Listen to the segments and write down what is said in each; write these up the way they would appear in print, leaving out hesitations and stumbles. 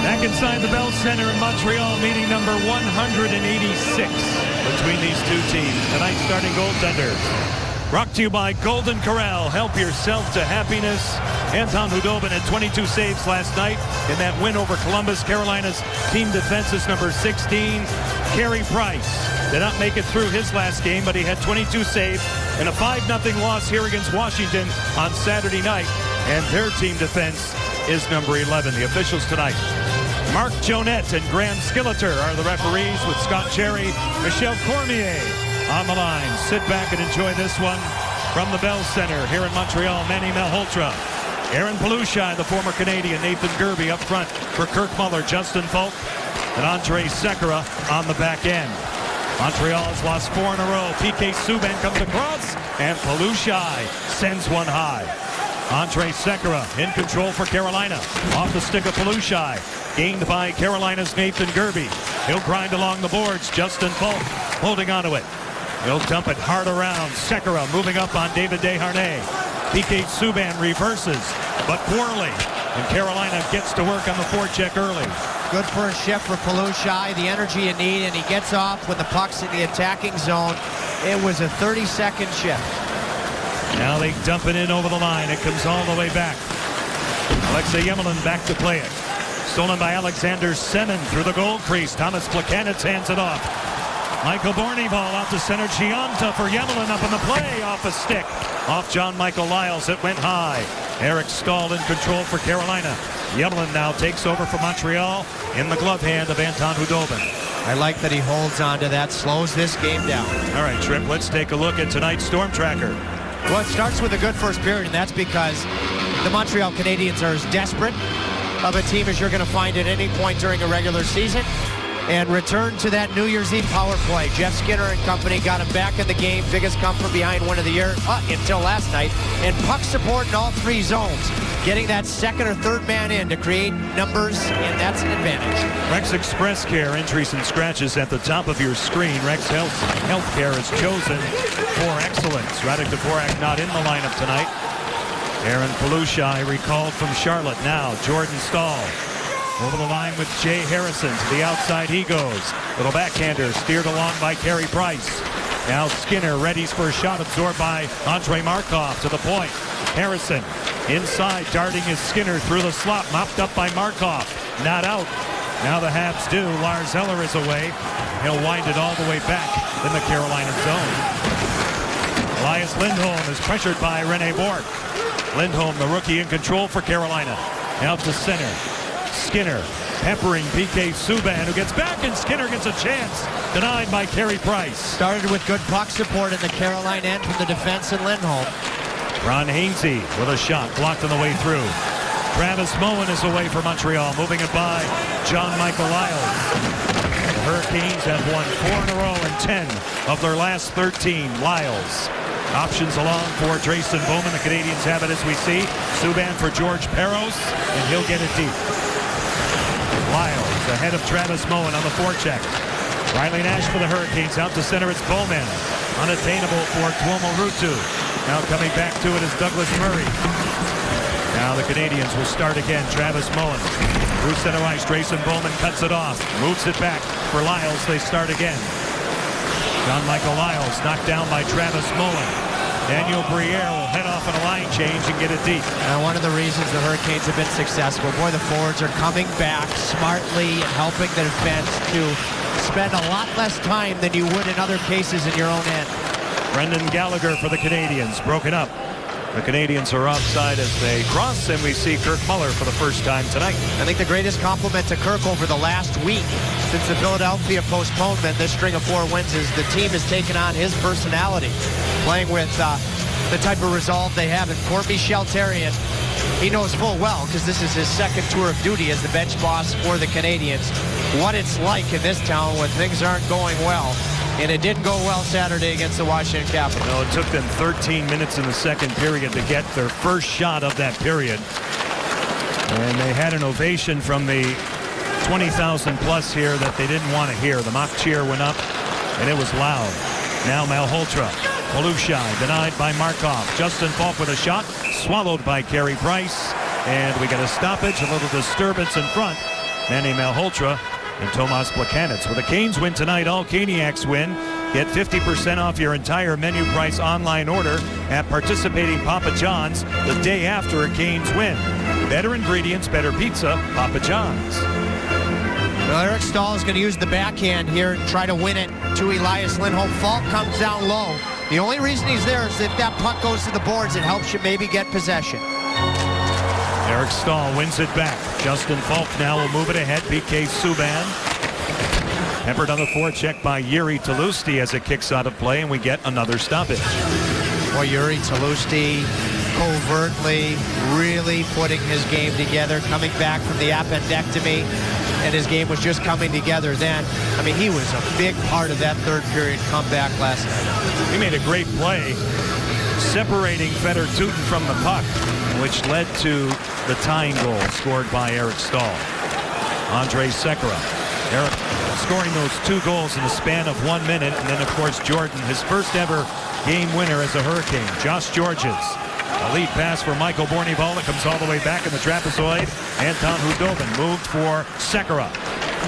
Back inside the Bell Center in Montreal, meeting number 186 between these two teams. Tonight's starting goaltender. Brought to you by Golden Corral. Help yourself to happiness. Anton Khudobin had 22 saves last night in that win over Columbus. Carolina's team defense is number 16. Carey Price did not make it through his last game, but he had 22 saves in a 5-0 loss here against Washington on Saturday night. And their team defense is number 11. The officials tonight: Marc Jonette and Graham Skilleter are the referees, with Scott Cherry, Michel Cormier on the line. Sit back and enjoy this one from the Bell Center here in Montreal. Manny Malhotra, Aaron Palushai, the former Canadian, Nathan Gerby up front for Kirk Muller, Justin Falk, and Andre Sekera on the back end. Montreal has lost 4 in a row. PK Subban comes across, and Palushai sends one high. Andre Sekera in control for Carolina. Off the stick of Palushai. Gained by Carolina's Nathan Gerby. He'll grind along the boards. Justin Falk holding onto it. He'll dump it hard around. Sekera moving up on David Desharnais. PK Subban reverses, but poorly. And Carolina gets to work on the forecheck early. Good first shift for Palushai, the energy you need, and he gets off when the puck's in the attacking zone. It was a 30-second shift. Now they dump it in over the line. It comes all the way back. Alexei Yemelin back to play it. Stolen by Alexander Semin through the goal crease. Thomas Plekanec hands it off. Michael Bournival out to center. Gionta for Yemelin up in the play. Off a stick. Off John Michael Lyles. It went high. Eric Staal in control for Carolina. Yemelin now takes over for Montreal in the glove hand of Anton Khudobin. I like that he holds on to that, slows this game down. All right, Trip, let's take a look at tonight's Storm Tracker. Well, it starts with a good first period, and that's because the Montreal Canadiens are as desperate of a team as you're going to find at any point during a regular season. And return to that New Year's Eve power play. Jeff Skinner and company got him back in the game. Biggest come from behind win of the year until last night. And puck support in all 3 zones. Getting that second or third man in to create numbers, and that's an advantage. Rex Express Care, entries and scratches at the top of your screen. Rex Healthcare is chosen for excellence. Radek Dvorak not in the lineup tonight. Aaron Palushai recalled from Charlotte. Now Jordan Staal over the line with Jay Harrison. To the outside he goes. Little backhander steered along by Carey Price. Now Skinner readies for a shot, absorbed by Andrei Markov to the point. Harrison inside, darting his Skinner through the slot, mopped up by Markov. Not out. Now the Habs do. Lars Eller is away. He'll wind it all the way back in the Carolina zone. Elias Lindholm is pressured by Rene Bourque. Lindholm, the rookie, in control for Carolina. Out to center. Skinner peppering PK Subban, who gets back, and Skinner gets a chance. Denied by Carey Price. Started with good puck support in the Carolina end from the defense and Lindholm. Ron Hainsey with a shot blocked on the way through. Travis Moen is away for Montreal, moving it by John Michael Lyles. The Hurricanes have won 4 in a row and 10 of their last 13. Lyles. Options along for Drayson Bowman. The Canadians have it as we see. Subban for George Peros, and he'll get it deep. Lyles ahead of Travis Moen on the forecheck. Riley Nash for the Hurricanes. Out to center, it's Bowman. Unattainable for Tuomo Ruutu. Now coming back to it is Douglas Murray. Now the Canadians will start again. Travis Moen. Through center ice, Drayson Bowman cuts it off. Moves it back for Lyles. They start again. John Michael Lyles knocked down by Travis Moen. Daniel Briere will head off on a line change and get it deep. And one of the reasons the Hurricanes have been successful, boy, the forwards are coming back smartly and helping the defense to spend a lot less time than you would in other cases in your own end. Brendan Gallagher for the Canadians, broken up. The Canadians are offside as they cross, and we see Kirk Muller for the first time tonight. I think the greatest compliment to Kirk over the last week since the Philadelphia postponement, this string of 4 wins, is the team has taken on his personality, playing with the type of resolve they have. And Court Michel Therrien, he knows full well, because this is his second tour of duty as the bench boss for the Canadians, what it's like in this town when things aren't going well. And it didn't go well Saturday against the Washington Capitals. No, it took them 13 minutes in the second period to get their first shot of that period. And they had an ovation from the 20,000 plus here that they didn't want to hear. The mock cheer went up, and it was loud. Now Malhotra. Palushai denied by Markov. Justin Falk with a shot, swallowed by Carey Price. And we got a stoppage, a little disturbance in front. Manny Malhotra, and Tomas Plakanec. With the Canes win tonight, all Caniacs win. Get 50% off your entire menu price online order at participating Papa John's the day after a Canes win. Better ingredients, better pizza, Papa John's. Well, Eric Staal is going to use the backhand here and try to win it to Elias Lindholm. Falk comes down low. The only reason he's there is if that puck goes to the boards, it helps you maybe get possession. Eric Staal wins it back. Justin Falk now will move it ahead. PK Subban. Tempered on the forecheck by Yuri Talusti as it kicks out of play, and we get another stoppage. Boy, Yuri Talusti covertly really putting his game together, coming back from the appendectomy, and his game was just coming together then. I mean, he was a big part of that third period comeback last night. He made a great play separating Fedor Tutin from the puck, which led to the tying goal scored by Eric Staal. Andrej Sekera. Eric scoring those 2 goals in the span of 1 minute, and then of course Jordan, his first ever game winner as a Hurricane. Josh Georges, a lead pass for Michael Bornival. It comes all the way back in the trapezoid. Anton Hudobin moved for Sekera.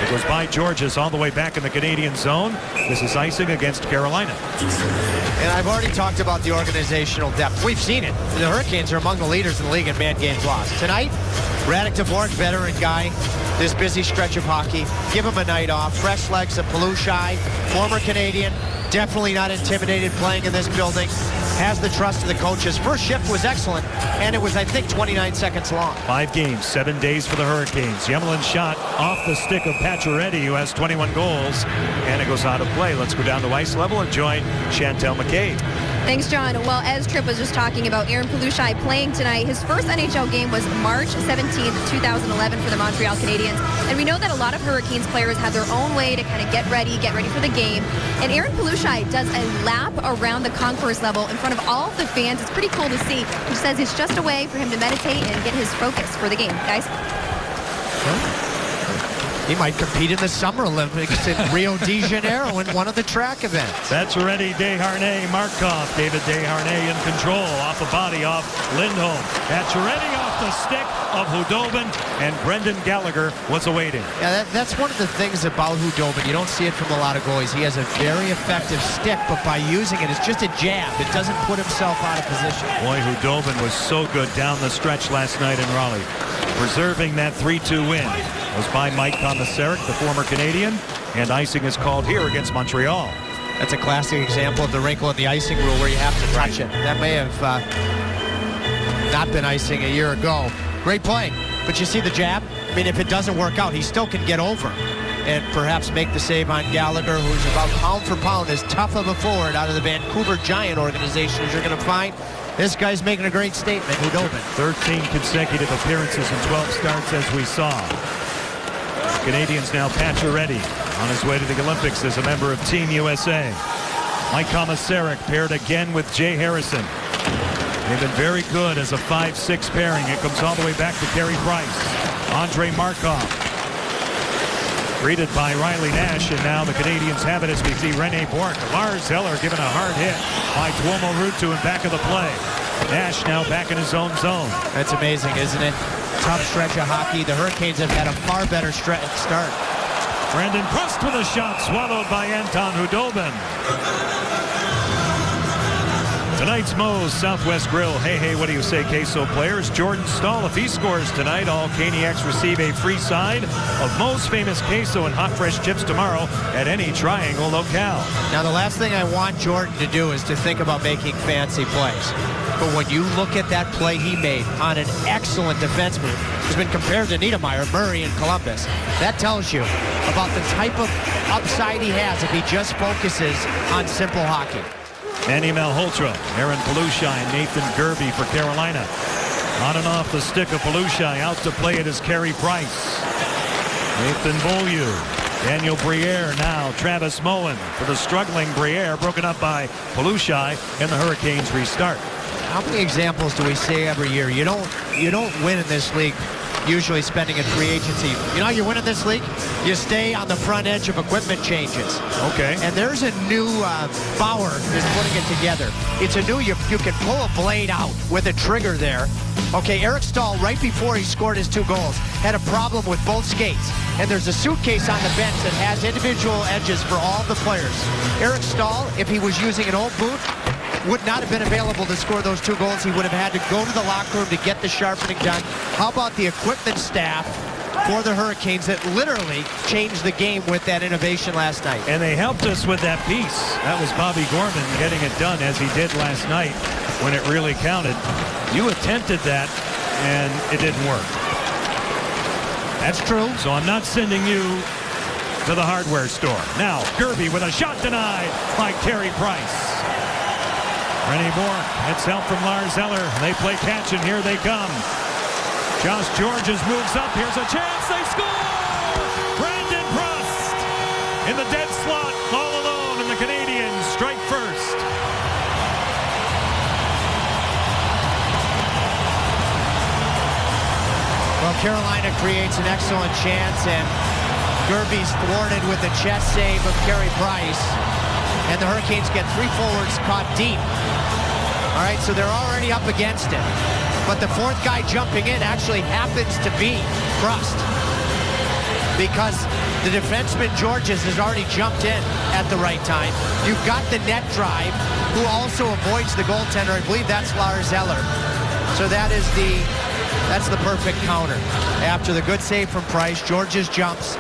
It was by Georges all the way back in the Canadian zone. This is icing against Carolina. And I've already talked about the organizational depth. We've seen it. The Hurricanes are among the leaders in the league in man games lost. Tonight, Radek DeVork, veteran guy, this busy stretch of hockey. Give him a night off. Fresh legs of Palushai, former Canadian, definitely not intimidated playing in this building. Has the trust of the coaches. First shift was excellent, and it was, I think, 29 seconds long. 5 games, 7 days for the Hurricanes. Yemelin shot off the stick of Pacioretty, who has 21 goals, and it goes out of play. Let's go down to ice level and join Chantel McCabe. Thanks, John. Well, as Tripp was just talking about, Aaron Palushai playing tonight. His first NHL game was March 17th, 2011 for the Montreal Canadiens. And we know that a lot of Hurricanes players have their own way to kind of get ready for the game. And Aaron Palushai does a lap around the concourse level in front of all of the fans. It's pretty cool to see. He says it's just a way for him to meditate and get his focus for the game. Guys? He might compete in the Summer Olympics in Rio de Janeiro in one of the track events. That's already Desharnais, Markov. David Desharnais in control. Off the body, off Lindholm. Pacioretty off the stick of Hudobin, and Brendan Gallagher was awaiting. Yeah, that's one of the things about Hudobin. You don't see it from a lot of goalies. He has a very effective stick, but by using it, it's just a jab. It doesn't put himself out of position. Boy, Hudobin was so good down the stretch last night in Raleigh. Preserving that 3-2 win was by Mike Komisarek, the former Canadian, and icing is called here against Montreal. That's a classic example of the wrinkle in the icing rule where you have to touch it. That may have not been icing a year ago. Great play, but you see the jab? I mean, if it doesn't work out, he still can get over and perhaps make the save on Gallagher, who's about pound for pound as tough of a forward out of the Vancouver Giant organization as you're going to find. This guy's making a great statement, Hudobin. 13 consecutive appearances and 12 starts as we saw. Canadians now Pacioretty on his way to the Olympics as a member of Team USA. Mike Komisarek paired again with Jay Harrison. They've been very good as a 5-6 pairing. It comes all the way back to Carey Price. Andre Markov. Greeted by Riley Nash, and now the Canadians have it as we see Rene Bourque. Lars Eller given a hard hit by Tuomo Ruutu in back of the play. Nash now back in his own zone. That's amazing, isn't it? Tough stretch of hockey. The Hurricanes have had a far better start. Brandon Prust with a shot swallowed by Anton Hudobin. Tonight's Moe's Southwest Grill. Hey, what do you say, Queso players? Jordan Staal, if he scores tonight, all Caniacs receive a free side of Moe's famous queso and hot fresh chips tomorrow at any Triangle locale. Now, the last thing I want Jordan to do is to think about making fancy plays. But when you look at that play he made on an excellent defenseman who's been compared to Niedermayer, Murray, and Columbus, that tells you about the type of upside he has if he just focuses on simple hockey. Manny Malhotra, Aaron Palushai, and Nathan Gerbe for Carolina. On and off the stick of Palushai. Out to play it is Carey Price. Nathan Beaulieu. Daniel Briere now. Travis Moen for the struggling Briere. Broken up by Palushai, and the Hurricanes restart. How many examples do we see every year? You don't win in this league. usually spending in free agency. You know how you win in this league? You stay on the front edge of equipment changes. Okay. And there's a new Bauer is putting it together. It's a new, you can pull a blade out with a trigger there. Okay, Eric Stahl, right before he scored his 2 goals, had a problem with both skates. And there's a suitcase on the bench that has individual edges for all the players. Eric Stahl, if he was using an old boot, would not have been available to score those 2 goals. He would have had to go to the locker room to get the sharpening done. How about the equipment staff for the Hurricanes that literally changed the game with that innovation last night? And they helped us with that piece. That was Bobby Gorman getting it done as he did last night when it really counted. You attempted that, and it didn't work. That's true. So I'm not sending you to the hardware store. Now, Gerby with a shot denied by Carey Price. Rennie Bourque gets help from Lars Eller. They play catch, and here they come. Josh Georges moves up. Here's a chance. They score! Brandon Prust in the dead slot, all alone, and the Canadiens strike first. Well, Carolina creates an excellent chance, and Gerby's thwarted with the chest save of Carey Price. And the Hurricanes get 3 forwards caught deep. All right, so they're already up against it. But the 4th guy jumping in actually happens to be Prust, because the defenseman Georges has already jumped in at the right time. You've got the net drive, who also avoids the goaltender. I believe that's Lars Eller. So that's the perfect counter. After the good save from Price, Georges jumps,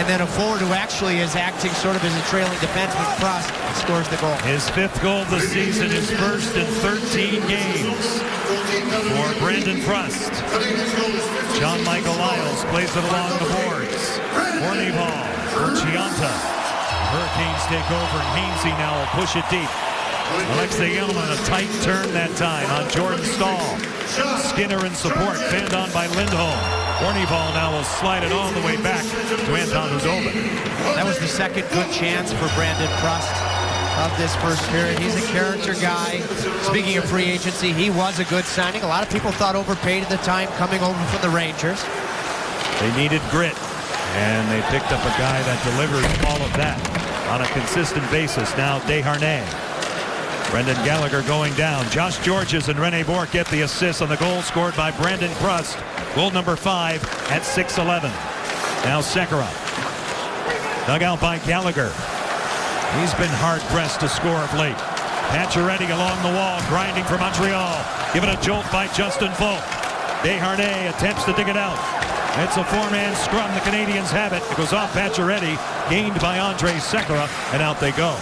and then a forward who actually is acting sort of as a trailing defenseman, Prust, scores the goal. His 5th goal of the season, his first in 13 games for Brandon Prust. John Michael Lyles plays it along the boards. Hornival for Chianta. Hurricanes take over, and Hainsey now will push it deep. Alexei Yelman, a tight turn that time on Jordan Stahl. Skinner in support, fanned on by Lindholm. Hornival now will slide it all the way back to Anton Khudobin. That was the second good chance for Brandon Prust of this first period. He's a character guy. Speaking of free agency, he was a good signing. A lot of people thought overpaid at the time coming over from the Rangers. They needed grit, and they picked up a guy that delivers all of that on a consistent basis. Now Desharnais. Brendan Gallagher going down. Josh Georges and Rennie Bourque get the assist on the goal scored by Brandon Prust. Goal number 5 at 6:11. Now Sekera. Dug out by Gallagher. He's been hard-pressed to score of late. Pacioretty along the wall, grinding for Montreal. Given a jolt by Justin Faulk. Desharnais attempts to dig it out. It's a 4-man scrum. The Canadiens have it. It goes off Pacioretty, gained by Andrej Sekera, and out they go.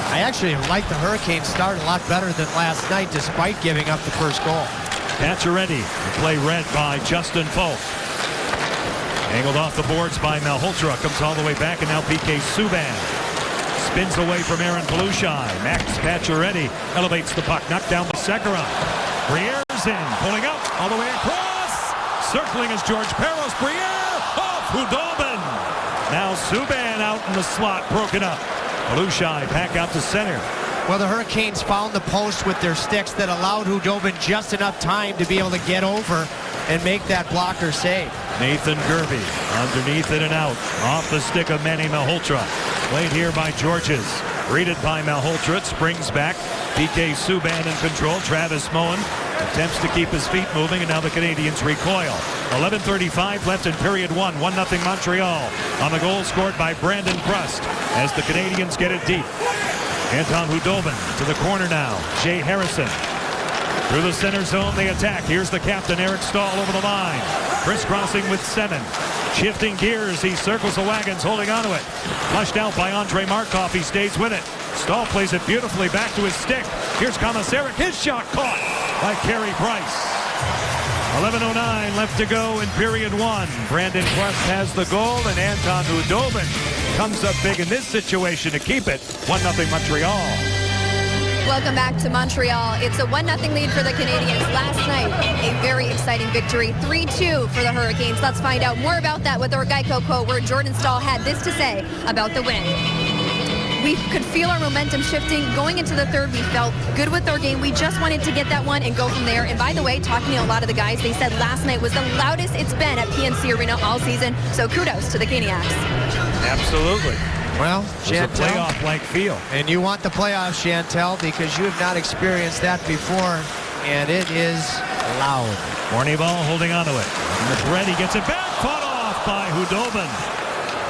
I actually like the Hurricanes start a lot better than last night, despite giving up the first goal. Pacioretty, the play read by Justin Faulk. Angled off the boards by Malhotra, comes all the way back, and now PK Subban spins away from Aaron Belushai. Max Pacioretty elevates the puck, knocked down by Sekera. Briere's in, pulling out all the way across. Circling is George Parros. Briere off Khudobin. Now Subban out in the slot, broken up. Belushai back out to center. Well, the Hurricanes found the post with their sticks that allowed Khudobin just enough time to be able to get over and make that blocker save. Nathan Gerby underneath it and out. Off the stick of Manny Malhotra. Played here by Georges. Greeted by Malhotra. It springs back. PK Subban in control. Travis Moen attempts to keep his feet moving, and now the Canadiens recoil. 11:35 left in period 1. 1-0 Montreal on the goal scored by Brandon Prust as the Canadiens get it deep. Anton Khudobin to the corner now. Jay Harrison. Through the center zone, they attack. Here's the captain, Eric Stahl, over the line. Crisscrossing with Semin. Shifting gears, he circles the wagons, holding onto it. Flushed out by Andrei Markov, he stays with it. Stahl plays it beautifully back to his stick. Here's Komisarek, his shot caught by Carey Price. 11:09 left to go in period 1. Brandon Prust has the goal, and Anton Khudobin comes up big in this situation to keep it. 1-0 Montreal. Welcome back to Montreal. It's a 1-0 lead for the Canadiens. Last night, a very exciting victory, 3-2 for the Hurricanes. Let's find out more about that with our Geico quote, where Jordan Stahl had this to say about the win. we could feel our momentum shifting. Going into the third, we felt good with our game. We just wanted to get that one and go from there. And by the way, talking to a lot of the guys, they said last night was the loudest it's been at PNC Arena all season. So kudos to the Caniacs. Absolutely. Well, It was a Chantel, playoff-like feel. and you want the playoffs, Chantel, because you have not experienced that before, and it is loud. Bornevall holding onto it. Ready gets it back. Fought off by Hudobin.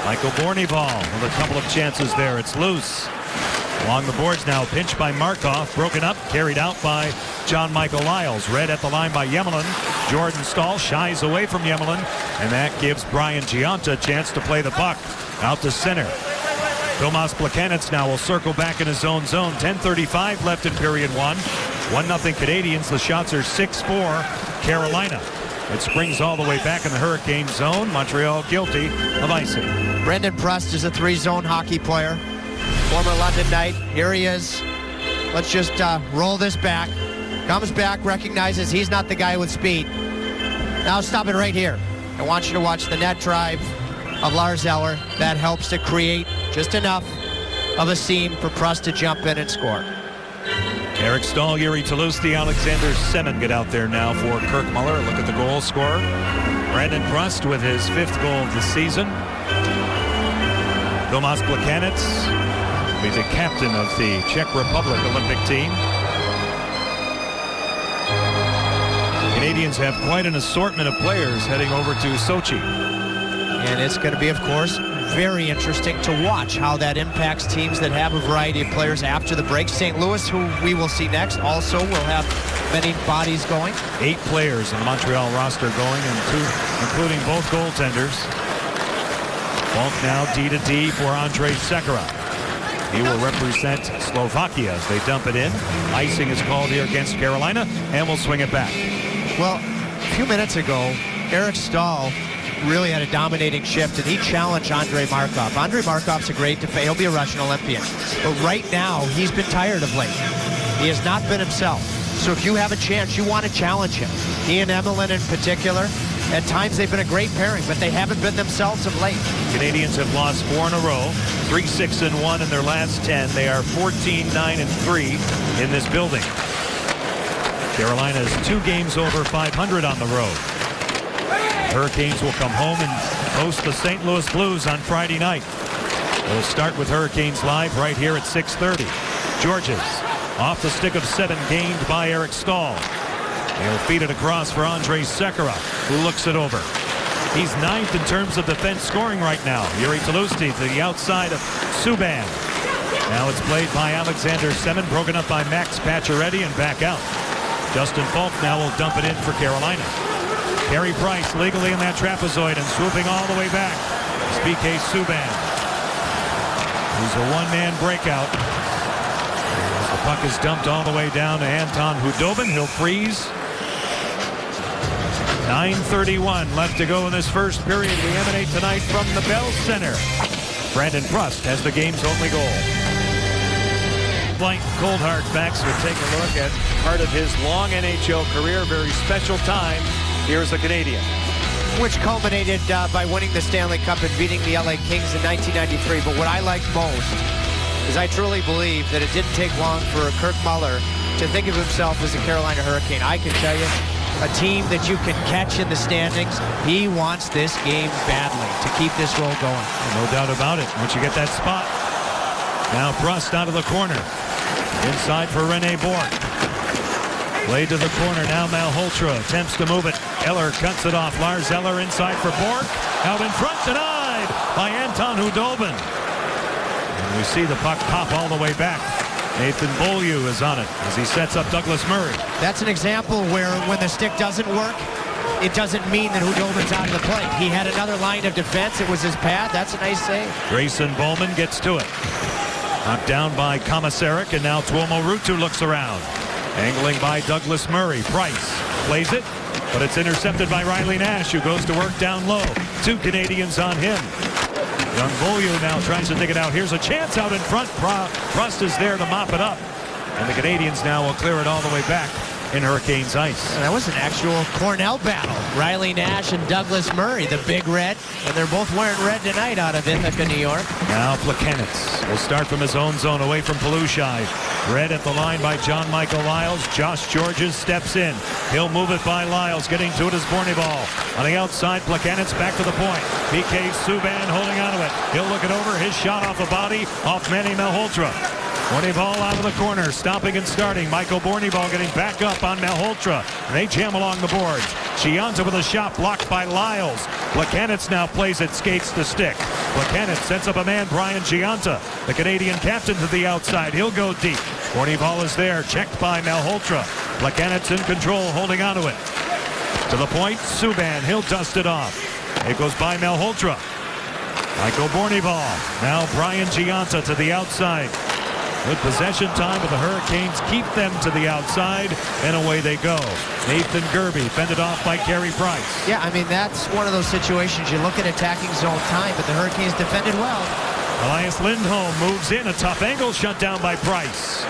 Michael Bornevall with a couple of chances there. It's loose. Along the boards now, pinched by Markov, broken up, carried out by John Michael Lyles. Read at the line by Yemelin. Jordan Stahl shies away from Yemelin, and that gives Brian Giunta a chance to play the puck out to center. Tomas Plekanec now will circle back in his own zone. 10:35 left in period one. 1-0 Canadians. The shots are 6-4 Carolina. It springs all the way back in the Hurricane zone. Montreal guilty of icing. Brendan Prust is a three-zone hockey player. Former London Knight. Here he is. Let's just roll this back. Comes back, recognizes he's not the guy with speed. Now stop it right here. I want you to watch the net drive of Lars Eller. That helps to create just enough of a seam for Prust to jump in and score. Eric Stahl, Yuri Tolusti, Alexander Semin get out there now for Kirk Muller. Look at the goal scorer. Brandon Prust with his 5th goal of the season. Tomas Plekanec will be the captain of the Czech Republic Olympic team. Canadians have quite an assortment of players heading over to Sochi. And it's going to be, of course, very interesting to watch how that impacts teams that have a variety of players after the break. St. Louis, who we will see next, also will have many bodies going. 8 players in the Montreal roster going, and 2, including both goaltenders. Falk now D-to-D for Andrei Sekera. He will represent Slovakia as they dump it in. Icing is called here against Carolina, and we'll swing it back. Well, a few minutes ago, Eric Stahl really had a dominating shift, and he challenged Andrei Markov. Andrei Markov's a great defenseman. He'll be a Russian Olympian. But right now, he's been tired of late. He has not been himself. So if you have a chance, you want to challenge him. He and Emelin in particular, at times they've been a great pairing, but they haven't been themselves of late. Canadians have lost 4 in a row, 3-6-1 in their last 10. They are 14-9-3 in this building. Carolina is 2 games over 500 on the road. Hurricanes will come home and host the St. Louis Blues on Friday night. We'll start with Hurricanes Live right here at 6:30. Georges off the stick of Semin, gained by Eric Stahl. He'll feed it across for Andrei Sekera, who looks it over. He's 9th in terms of defense scoring right now. Yuri Tolusti to the outside of Subban. Now it's played by Alexander Semin, broken up by Max Pacioretty and back out. Justin Falk now will dump it in for Carolina. Carey Price legally in that trapezoid and swooping all the way back. It's PK Subban. He's a one-man breakout. The puck is dumped all the way down to Anton Hudobin. He'll freeze. 9:31 left to go in this first period. We emanate tonight from the Bell Center. Brandon Prust has the game's only goal. Blank Cold Hard Facts will take a look at part of his long NHL career. Very special time. Here's a Canadian. Which culminated by winning the Stanley Cup and beating the LA Kings in 1993. But what I like most is I truly believe that it didn't take long for Kirk Muller to think of himself as a Carolina Hurricane. I can tell you, a team that you can catch in the standings, he wants this game badly to keep this roll going. No doubt about it. Once you get that spot. Now Prust out of the corner. Inside for Rene Bourque. Played to the corner. Now Malhotra attempts to move it. Eller cuts it off. Lars Eller inside for Bourque. Out in front, denied by Anton Hudobin. And we see the puck pop all the way back. Nathan Beaulieu is on it as he sets up Douglas Murray. That's an example where when the stick doesn't work, it doesn't mean that Hudobin's out of the play. He had another line of defense. It was his pad. That's a nice save. Grayson Bowman gets to it. Knocked down by Komisarek, and now Tuomo Ruutu looks around. Angling by Douglas Murray. Price plays it, but it's intercepted by Riley Nash, who goes to work down low. 2 Canadians on him. Young Beaulieu now tries to dig it out. Here's a chance out in front. Prust is there to mop it up. And the Canadians now will clear it all the way back in Hurricanes ice. And that was an actual Cornell battle. Riley Nash and Douglas Murray, the big red. And they're both wearing red tonight out of Ithaca, New York. Now Plekanec will start from his own zone away from Palushai. Red at the line by John Michael Lyles. Josh Georges steps in. He'll move it by Lyles. Getting to it is Bornibal. On the outside, Plekanec back to the point. PK Subban holding onto it. He'll look it over. His shot off the body off Manny Malhotra. Bornibal out of the corner, stopping and starting. Michael Bornibal getting back up on Malhotra. They jam along the boards. Gianta with a shot blocked by Lyles. Plekanec now plays it, skates to stick. Plekanec sets up a man, Brian Gianta, the Canadian captain, to the outside. He'll go deep. Bornibal is there, checked by Malhotra. Plekanec in control, holding onto it. To the point, Subban, he'll dust it off. It goes by Malhotra. Michael Bornibal. Now Brian Gianta to the outside. Good possession time, but the Hurricanes keep them to the outside, and away they go. Nathan Gerbe fended off by Carey Price. Yeah, I mean, that's one of those situations. You look at attacking zone time, but the Hurricanes defended well. Elias Lindholm moves in. A tough angle shut down by Price.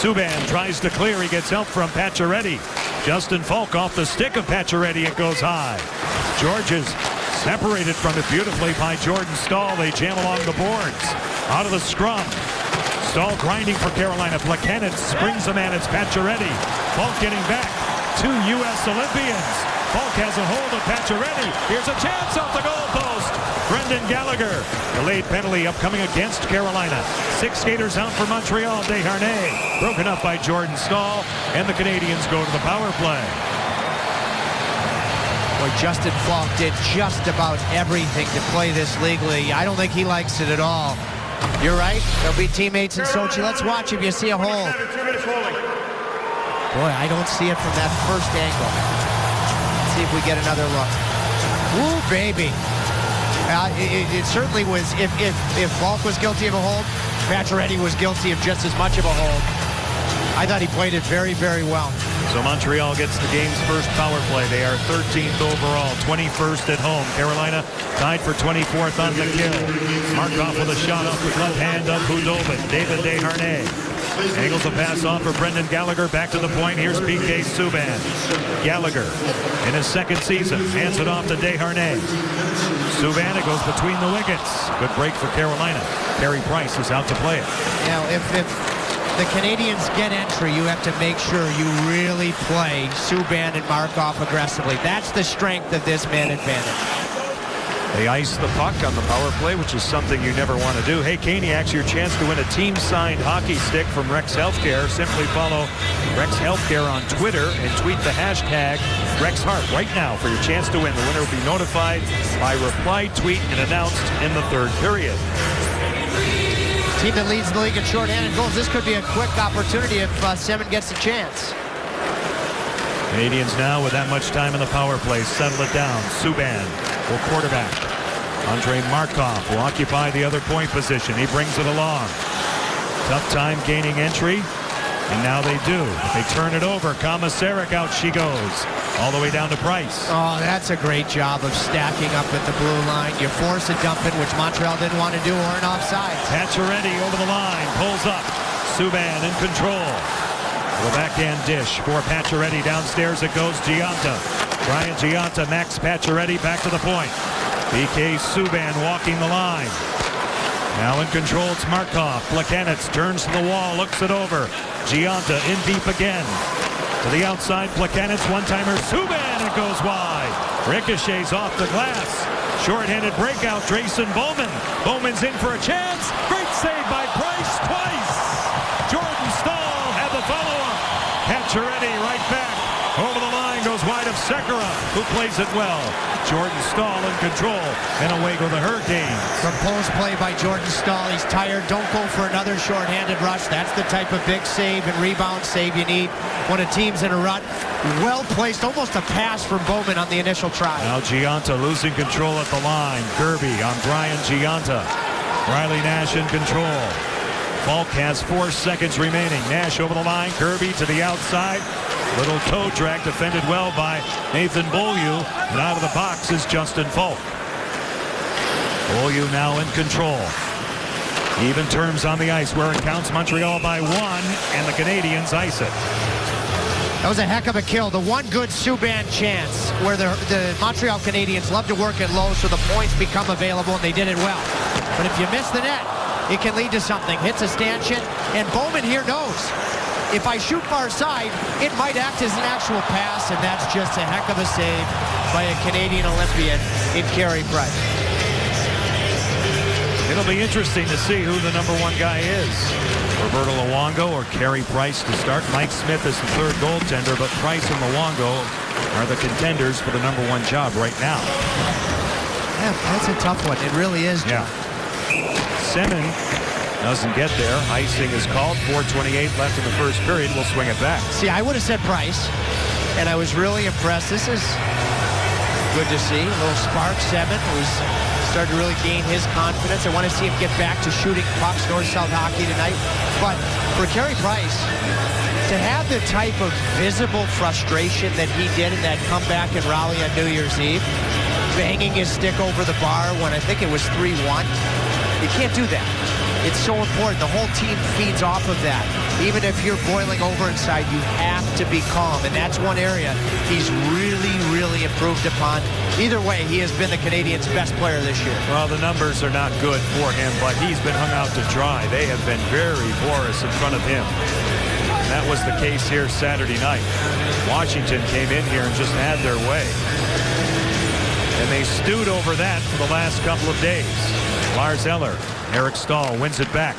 Subban tries to clear. He gets help from Pacioretty. Justin Falk off the stick of Pacioretty. It goes high. Georges separated from it beautifully by Jordan Staal. They jam along the boards. Out of the scrum. Staal grinding for Carolina. Plekanec springs a man. It's Pacioretty. Falk getting back. 2 U.S. Olympians. Falk has a hold of Pacioretty. Here's a chance off the goal post. Brendan Gallagher. Delayed penalty upcoming against Carolina. 6 skaters out for Montreal. Desharnais broken up by Jordan Staal. And the Canadians go to the power play. Boy, Justin Falk did just about everything to play this legally. I don't think he likes it at all. You're right. They'll be teammates in Sochi. Let's watch if you see a hold. Boy, I don't see it from that first angle. Let's see if we get another look. Woo, baby. It certainly was. If Falk was guilty of a hold, Pacioretty was guilty of just as much of a hold. I thought he played it very, very well. So Montreal gets the game's first power play. They are 13th overall, 21st at home. Carolina tied for 24th on the kill. Markov with a shot off the left hand of Khudobin. David Desharnais angles a pass off for Brendan Gallagher. Back to the point. Here's PK Subban. Gallagher in his second season hands it off to Desharnais. Subban, it goes between the wickets. Good break for Carolina. Carey Price is out to play it. Now, if the Canadians get entry, you have to make sure you really play Subban and Markov aggressively. That's the strength of this man advantage. They ice the puck on the power play, which is something you never want to do. Hey, Caniacs, your chance to win a team-signed hockey stick from Rex Healthcare. Simply follow Rex Healthcare on Twitter and tweet the hashtag RexHeart right now for your chance to win. The winner will be notified by reply tweet and announced in the third period. Team that leads the league in shorthanded goals. This could be a quick opportunity if Semin gets a chance. Canadians now with that much time in the power play settle it down. Subban will quarterback. Andrei Markov will occupy the other point position. He brings it along. Tough time gaining entry, and now they do. They turn it over. Komisarek, out she goes. All the way down to Price. Oh, that's a great job of stacking up at the blue line. You force a dump in, which Montreal didn't want to do, or an offside. Pacioretty over the line, pulls up. Subban in control. The backhand dish for Pacioretty. Downstairs it goes. Gianta. Brian Gianta, Max Pacioretty back to the point. PK Subban walking the line. Now in control, it's Markov. Plekanec turns to the wall, looks it over. Gianta in deep again. To the outside, Plekanec, one-timer. Subban, it goes wide. Ricochets off the glass. Short-handed breakout, Drayson Bowman. Bowman's in for a chance. Great save by Price twice. Jordan Staal had the follow-up. Pacioretty right back. Over the line goes wide of Sekera, who plays it well. Jordan Staal in control, and away go the Hurricanes. Proposed play by Jordan Staal. He's tired. Don't go for another short-handed rush. That's the type of big save and rebound save you need when a team's in a rut. Well placed, almost a pass from Bowman on the initial try. Now Gianta losing control at the line. Gerbe on Brian Gianta. Riley Nash in control. Falk has 4 seconds remaining. Nash over the line. Gerbe to the outside. Little toe drag defended well by Nathan Beaulieu. And out of the box is Justin Falk. Beaulieu now in control. Even terms on the ice where it counts. Montreal by 1, and the Canadians ice it. That was a heck of a kill. The one good Subban chance where the Montreal Canadiens love to work it low so the points become available, and they did it well. But if you miss the net, it can lead to something. Hits a stanchion, and Bowman here knows, if I shoot far side, it might act as an actual pass, and that's just a heck of a save by a Canadian Olympian in Carey Price. It'll be interesting to see who the number one guy is. Roberto Luongo or Carey Price to start. Mike Smith is the third goaltender, but Price and Luongo are the contenders for the number one job right now. Yeah, that's a tough one. It really is. Yeah. Semin doesn't get there. Icing is called. 4:28 left in the first period. We'll swing it back. See, I would have said Price, and I was really impressed. This is good to see. A little spark. Semin was starting to really gain his confidence. I want to see him get back to shooting pucks north-south hockey tonight. But for Carey Price, to have the type of visible frustration that he did in that comeback and rally on New Year's Eve, banging his stick over the bar when I think it was 3-1, you can't do that. It's so important. The whole team feeds off of that. Even if you're boiling over inside, you have to be calm. And that's one area he's really, really improved upon. Either way, he has been the Canadiens' best player this year. Well, the numbers are not good for him, but he's been hung out to dry. They have been very porous in front of him. And that was the case here Saturday night. Washington came in here and just had their way. And they stewed over that for the last couple of days. Lars Eller, Eric Stahl wins it back.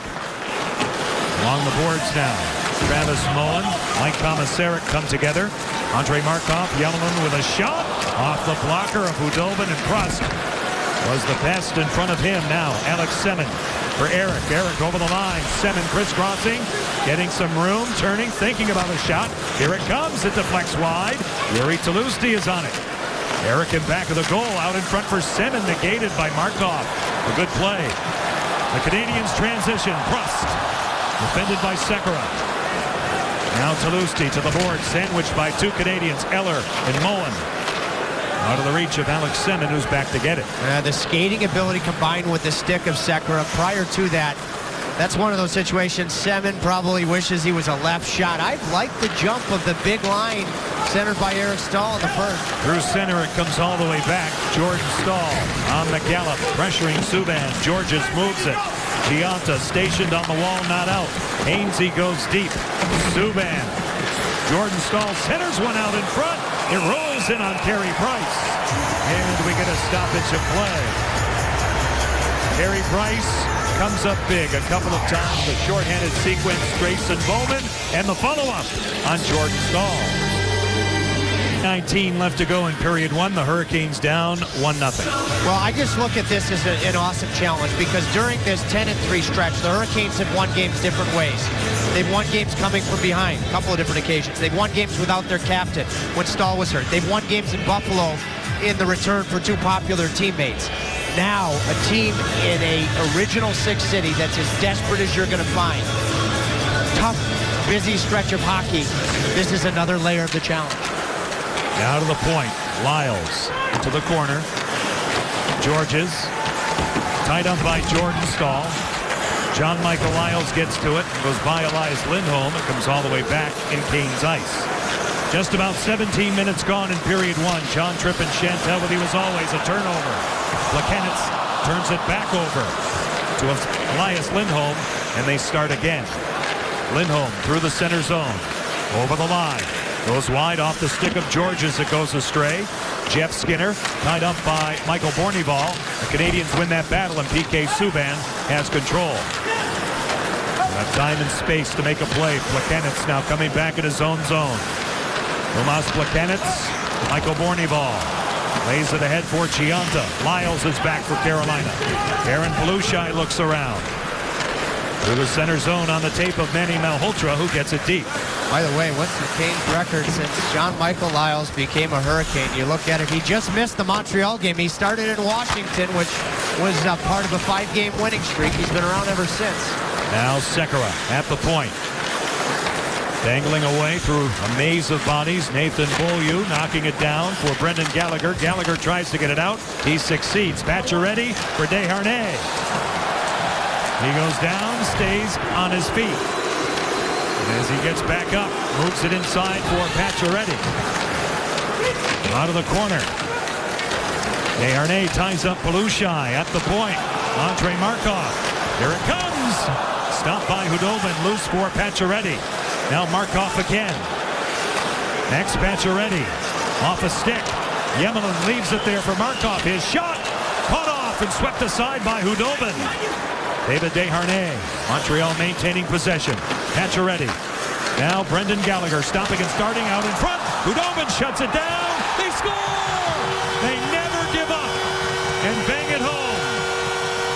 Along the boards now. Travis Moen, Mike Komisarek come together. Andrei Markov, Yellowman with a shot. Off the blocker of Hudobin, and Prost was the best in front of him now. Alex Semin for Eric. Eric over the line. Semin crisscrossing, getting some room, turning, thinking about a shot. Here it comes. It deflects wide. Yuri Tlusty is on it. Eric in back of the goal, out in front for Semin, negated by Markov. A good play. The Canadiens transition. Prost, defended by Sekera. Now Tlusty to the board, sandwiched by two Canadiens, Eller and Moen. Out of the reach of Alex Semin, who's back to get it. The skating ability combined with the stick of Sekera. Prior to that, that's one of those situations Semin probably wishes he was a left shot. I liked the jump of the big line centered by Eric Stahl in the first. Through center, it comes all the way back. Jordan Stahl on the gallop, pressuring Subban. Georges moves it. Gianta stationed on the wall, not out. Hainsey goes deep. Subban. Jordan Stahl centers one out in front. It rolls in on Carey Price. And we get a stoppage of play. Carey Price comes up big a couple of times. The shorthanded sequence, Grayson Bowman, and the follow-up on Jordan Stahl. 19 left to go in period one. The Hurricanes down 1-0. Well, I just look at this as an awesome challenge because during this 10-3 stretch, the Hurricanes have won games different ways. They've won games coming from behind, a couple of different occasions. They've won games without their captain when Stahl was hurt. They've won games in Buffalo in the return for two popular teammates. Now, a team in a original six city that's as desperate as you're going to find. Tough, busy stretch of hockey. This is another layer of the challenge. Now to the point. Lyles to the corner. Georges tied up by Jordan Stahl. John Michael Lyles gets to it. Goes by Elias Lindholm. It comes all the way back in Kane's ice. Just about 17 minutes gone in period one. John Tripp and Chantel, but he was always a turnover. Plekanec turns it back over to Elias Lindholm, and they start again. Lindholm through the center zone. Over the line. Goes wide off the stick of Georges. It goes astray. Jeff Skinner tied up by Michael Bournival. The Canadiens win that battle, and PK Subban has control. Got time and space to make a play. Plekanec now coming back in his own zone. Tomas Plekanec, Michael Bournival. Lays it ahead for Gianta. Lyles is back for Carolina. Aaron Palushai looks around. Through the center zone on the tape of Manny Malhotra, who gets it deep. By the way, what's the Canes record since John Michael Lyles became a Hurricane? You look at it, he just missed the Montreal game. He started in Washington, which was part of a 5-game winning streak. He's been around ever since. Now Sekera at the point. Dangling away through a maze of bodies. Nathan Beaulieu knocking it down for Brendan Gallagher. Gallagher tries to get it out. He succeeds. Pacioretty for Desharnais. He goes down, stays on his feet. As he gets back up, moves it inside for Pacioretty. Out of the corner. Desharnais ties up Belushai at the point. Andrei Markov. Here it comes. Stopped by Khudobin. Loose for Pacioretty. Now Markov again. Next Pacioretty. Off a stick. Yemelin leaves it there for Markov. His shot. Caught off and swept aside by Khudobin. David Desharnais. Montreal maintaining possession. Pacioretty. Now Brendan Gallagher stopping and starting out in front. Khudobin shuts it down. They score! They never give up and bang it home.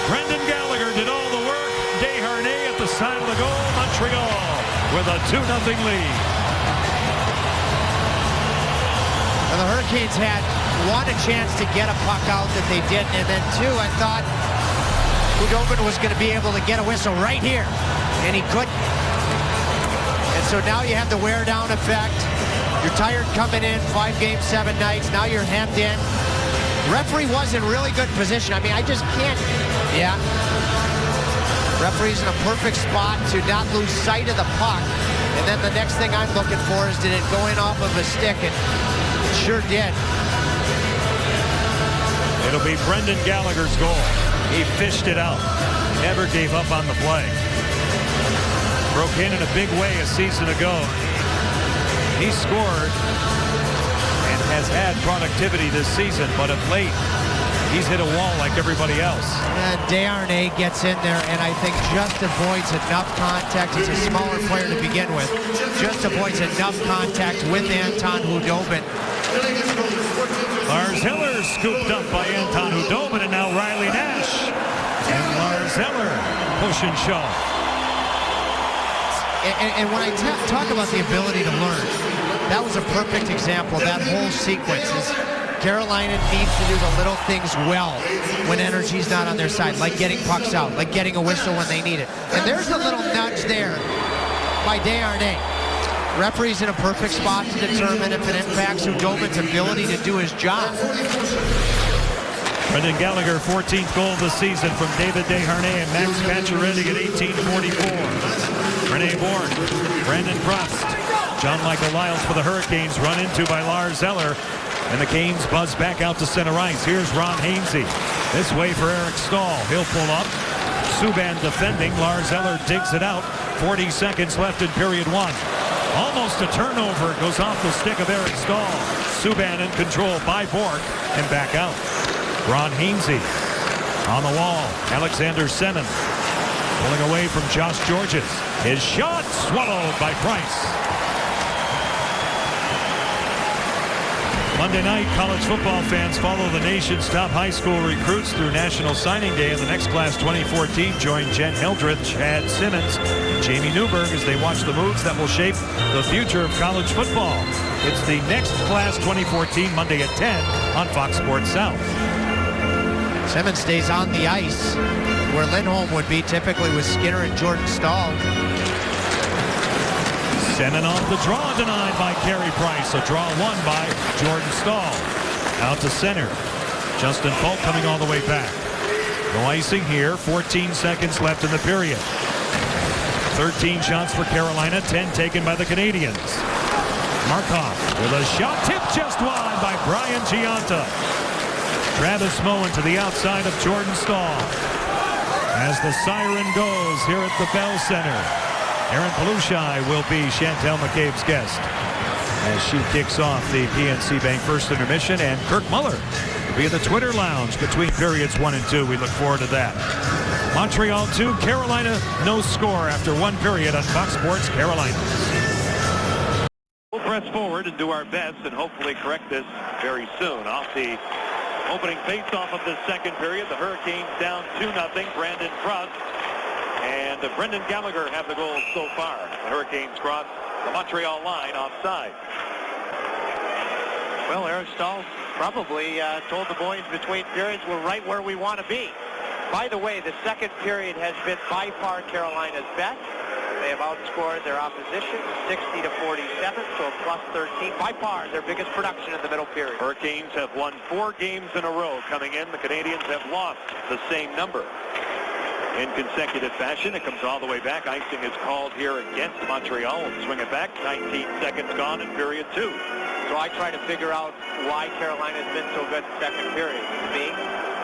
Brendan Gallagher did all the work. Desharnais at the side of the goal. Montreal with a 2-0 lead. Well, the Hurricanes had one, a chance to get a puck out that they didn't, and then two, I thought Khudobin was going to be able to get a whistle right here, and he couldn't. And so now you have the wear down effect. You're tired coming in, 5 games, 7 nights. Now you're hemmed in. Referee was in really good position. I mean, I just can't. Yeah. Referee's in a perfect spot to not lose sight of the puck. And then the next thing I'm looking for is, did it go in off of a stick? And it sure did. It'll be Brendan Gallagher's goal. He fished it out. Never gave up on the play. Broke in a big way a season ago. He scored and has had productivity this season, but of late, he's hit a wall like everybody else. And Desharnais gets in there and I think just avoids enough contact. He's a smaller player to begin with. Just avoids enough contact with Anton Khudobin. Lars Eller scooped up by Anton Khudobin, and now Riley Nash. And Lars Eller push and shove. And when I talk about the ability to learn, that was a perfect example. That whole sequence is Carolina needs to do the little things well when energy's not on their side, like getting pucks out, like getting a whistle when they need it. And there's a little nudge there by Desharnais. Referee's in a perfect spot to determine if it impacts Khudobin's ability to do his job. Brendan Gallagher, 14th goal of the season from David Desharnais and Max Pacioretty at 18:44. Rene Bourne, Brandon Prost, John Michael Lyles for the Hurricanes, run into by Lars Eller, and the Canes buzz back out to center ice. Here's Ron Hainsey. This way for Eric Staal. He'll pull up. Subban defending. Lars Eller digs it out. 40 seconds left in period 1. Almost a turnover. It goes off the stick of Eric Staal. Subban in control by Bourque and back out. Ron Hainsey on the wall. Alexander Semin pulling away from Josh Georges. His shot swallowed by Price. Monday night, college football fans follow the nation's top high school recruits through National Signing Day. In the next class 2014, join Jen Hildreth, Chad Simmons, and Jamie Newberg as they watch the moves that will shape the future of college football. It's the next class 2014, Monday at 10 on Fox Sports South. Simmons stays on the ice where Lindholm would be typically with Skinner and Jordan Staal. Semin off the draw, denied by Carey Price. A draw won by Jordan Staal. Out to center. Justin Falk coming all the way back. No icing here. 14 seconds left in the period. 13 shots for Carolina, 10 taken by the Canadians. Markov with a shot tipped just wide by Brian Giunta. Travis Moen to the outside of Jordan Staal. As the siren goes here at the Bell Center, Aaron Belushai will be Chantal McCabe's guest as she kicks off the PNC Bank first intermission, and Kirk Muller will be in the Twitter lounge between periods 1 and 2. We look forward to that. Montreal 2, Carolina no score after 1 period on Fox Sports Carolina. We'll press forward and do our best and hopefully correct this very soon. Off the opening face-off of the second period, the Hurricanes down 2-0. Brandon Prost and Brendan Gallagher have the goal so far. The Hurricanes cross the Montreal line offside. Well, Eric Staal probably told the boys between periods we're right where we want to be. By the way, the second period has been by far Carolina's best. They have outscored their opposition 60-47, so a plus 13. By far, their biggest production in the middle period. Hurricanes have won 4 games in a row coming in. The Canadians have lost the same number. in consecutive fashion. It comes all the way back. Icing is called here against Montreal. We'll swing it back. 19 seconds gone in period 2. So I try to figure out why Carolina's been so good in the second period. To me,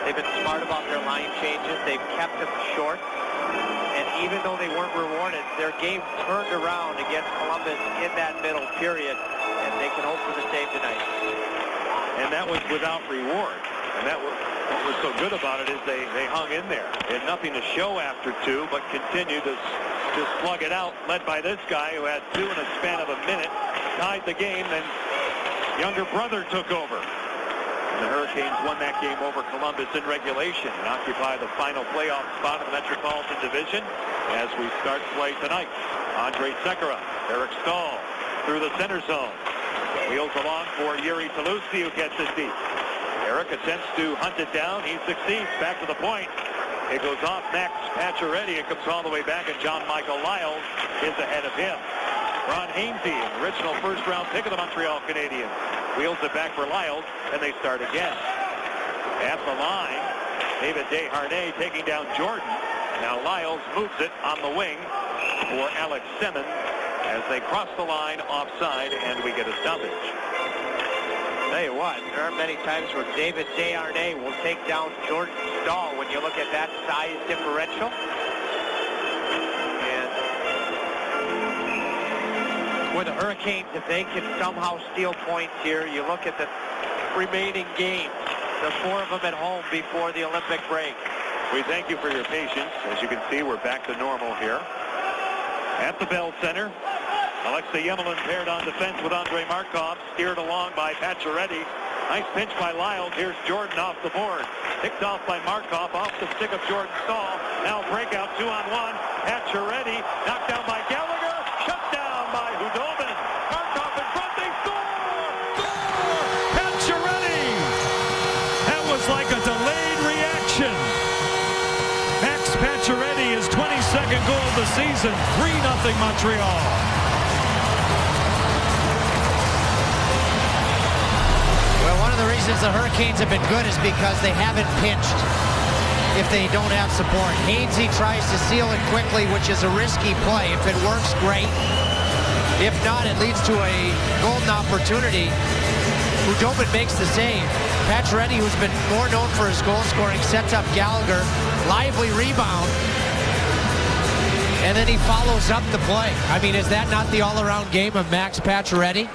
they've been smart about their line changes. They've kept them short. And even though they weren't rewarded, their game turned around against Columbus in that middle period. And they can hope for the save tonight. And that was without reward. And that was what was so good about it is they hung in there. They had nothing to show after 2, but continued to slug it out, led by this guy who had 2 in a span of a minute, tied the game, then younger brother took over. And the Hurricanes won that game over Columbus in regulation and occupy the final playoff spot in the Metropolitan Division as we start play tonight. Andre Sekera, Eric Staal through the center zone. Wheels along for Jiri Tlusty, who gets it deep. Eric attempts to hunt it down. He succeeds. Back to the point. It goes off Max Pacioretty. It comes all the way back, and John Michael Lyles is ahead of him. Ron Hainsey, original first-round pick of the Montreal Canadiens, wheels it back for Lyles, and they start again. At the line, David Desharnais taking down Jordan. Now Lyles moves it on the wing for Alex Semin as they cross the line offside, and we get a stoppage. Tell you what, there aren't many times where David Desharnais will take down Jordan Staal when you look at that size differential. And with the Hurricanes, if they can somehow steal points here, you look at the remaining games, the 4 of them at home before the Olympic break. We thank you for your patience. As you can see, we're back to normal here. At the Bell Center, Alexei Yemelin paired on defense with Andrei Markov, steered along by Pacioretty. Nice pinch by Lyles. Here's Jordan off the board. Picked off by Markov, off the stick of Jordan Staal. Now breakout 2-on-1. Pacioretty knocked down by Gallagher. Shut down by Hudobin. Markov in front. They score! Pacioretty! That was like a delayed reaction. Max Pacioretty, his 22nd goal of the season. 3-0 Montreal. One of the reasons the Hurricanes have been good is because they haven't pinched if they don't have support. Hainsey tries to seal it quickly, which is a risky play. If it works, great. If not, it leads to a golden opportunity. Hudobin makes the save. Pacioretty, who's been more known for his goal scoring, sets up Gallagher. Lively rebound. And then he follows up the play. I mean, is that not the all-around game of Max Pacioretty?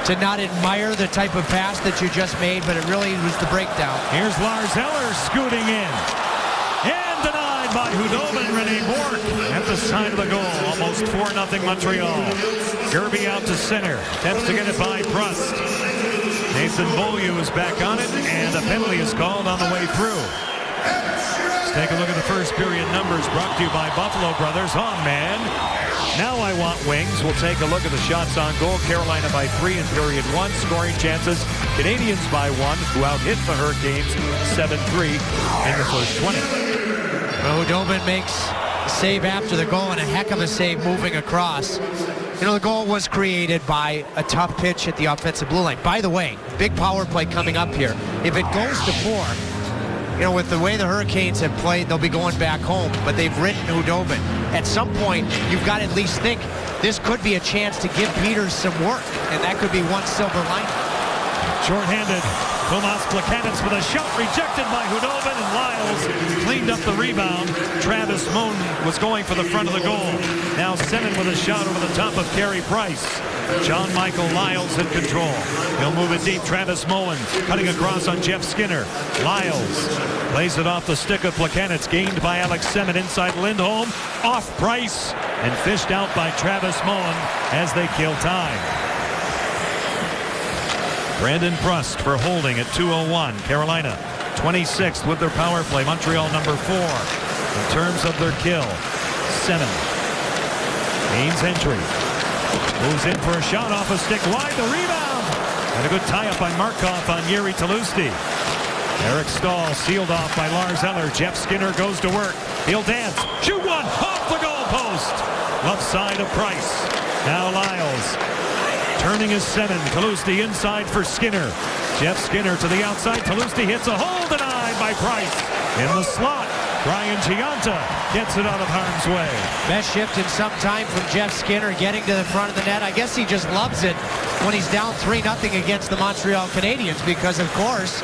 To not admire the type of pass that you just made, but it really was the breakdown. Here's Lars Eller scooting in. And denied by Hudobin. Rene Bourque at the side of the goal. Almost 4-0 Montreal. Gerby out to center. Attempts to get it by Prust. Nathan Beaulieu is back on it, and a penalty is called on the way through. Let's take a look at the first period numbers brought to you by Buffalo Brothers. On man. Now I want wings. We'll take a look at the shots on goal. Carolina by 3 in period 1. Scoring chances. Canadians by 1, who out-hit the Hurricanes 7-3 in the first 20. Well, Hudobin makes a save after the goal and a heck of a save moving across. You know, the goal was created by a tough pitch at the offensive blue line. By the way, big power play coming up here. If it goes to 4, you know, with the way the Hurricanes have played, they'll be going back home, but they've ridden Hudobin. At some point, you've got to at least think this could be a chance to give Peters some work, and that could be one silver lining. Short-handed, Tomas Plekanec with a shot rejected by Hudobin, and Lyles cleaned up the rebound. Travis Moan was going for the front of the goal. Now Semin with a shot over the top of Carey Price. John Michael Lyles in control. He'll move it deep. Travis Mullen cutting across on Jeff Skinner. Lyles plays it off the stick of Plekanec, gained by Alex Semin inside Lindholm. Off Price and fished out by Travis Mullen as they kill time. Brandon Prust for holding at 2:01. Carolina 26th with their power play. Montreal number 4 in terms of their kill. Semin gains entry. Moves in for a shot off a stick wide. The rebound. And a good tie-up by Markov on Jiri Tlusty. Eric Staal sealed off by Lars Eller. Jeff Skinner goes to work. He'll dance. Shoot one. Off the goal post. Left side of Price. Now Lyles. Turning is Semin. Tlusty inside for Skinner. Jeff Skinner to the outside. Tlusty hits a hole, denied by Price. In the slot. Brian Giunta gets it out of harm's way. Best shift in some time from Jeff Skinner getting to the front of the net. I guess he just loves it when he's down 3-0 against the Montreal Canadiens because, of course,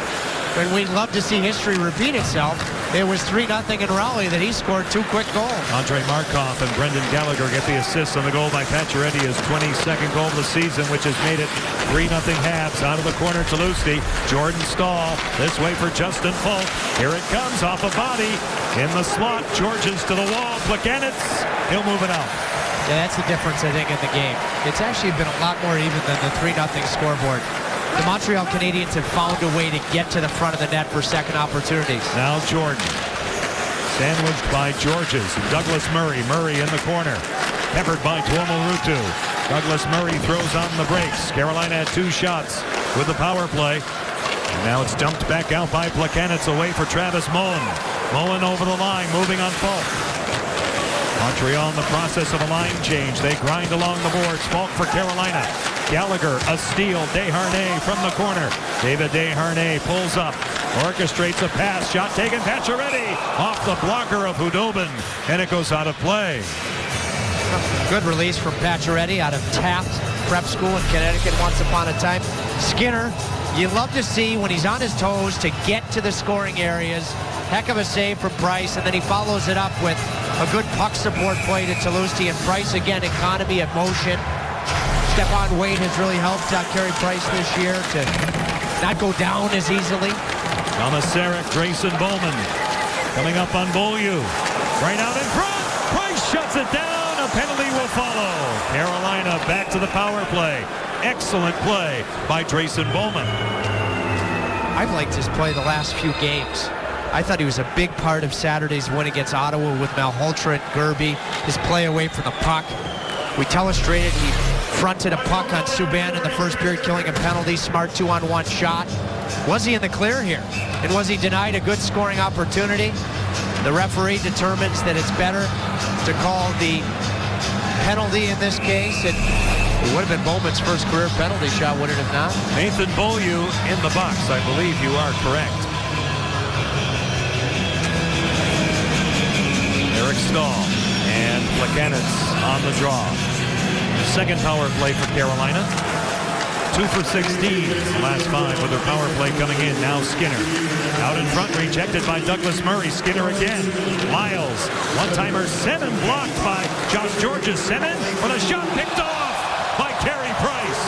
and we'd love to see history repeat itself. It was 3-0 in Raleigh that he scored 2 quick goals. Andrei Markov and Brendan Gallagher get the assist on the goal by Pacioretty, his 22nd goal of the season, which has made it 3-0 Habs. Out of the corner, Toulouse. Jordan Staal. This way for Justin Falk. Here it comes off a body. In the slot, Georges to the wall. Plekanec, he'll move it out. Yeah, that's the difference, I think, in the game. It's actually been a lot more even than the 3-0 scoreboard. The Montreal Canadiens have found a way to get to the front of the net for second opportunities. Now Jordan. Sandwiched by Georges. Douglas Murray. Murray in the corner. Peppered by Tuomo Ruutu. Douglas Murray throws on the brakes. Carolina had 2 shots with the power play. And now it's dumped back out by Plekanec away for Travis Mullen. Mullen over the line, moving on Falk. Montreal in the process of a line change. They grind along the boards. Falk for Carolina. Gallagher, a steal. Desharnais from the corner. David Desharnais pulls up. Orchestrates a pass. Shot taken. Pacioretty off the blocker of Hudobin. And it goes out of play. Good release from Pacioretty out of Taft Prep School in Connecticut once upon a time. Skinner, you love to see when he's on his toes to get to the scoring areas. Heck of a save from Price, and then he follows it up with a good puck support play to Toulouse. And Price, again, economy of motion. Stephon Wade has really helped Carey Price this year to not go down as easily. Thomas Sarek, Grayson Bowman coming up on Beaulieu. Right out in front. Price shuts it down. A penalty will follow. Carolina back to the power play. Excellent play by Grayson Bowman. I've liked his play the last few games. I thought he was a big part of Saturday's win against Ottawa with Malhotra and Gerby. His play away from the puck. We telestrated he fronted a puck on Subban in the first period, killing a penalty. Smart 2-on-1 shot. Was he in the clear here? And was he denied a good scoring opportunity? The referee determines that it's better to call the penalty in this case. It would have been Bowman's first career penalty shot, would it have not? Nathan Beaulieu in the box. I believe you are correct. Eric Staal and Plekanec on the draw. Second power play for Carolina. 2 for 16 the last 5 with their power play coming in. Now Skinner. Out in front, rejected by Douglas Murray. Skinner again. Lyles. One-timer. Semin blocked by Josh Georges. Semin with a shot picked off by Carey Price.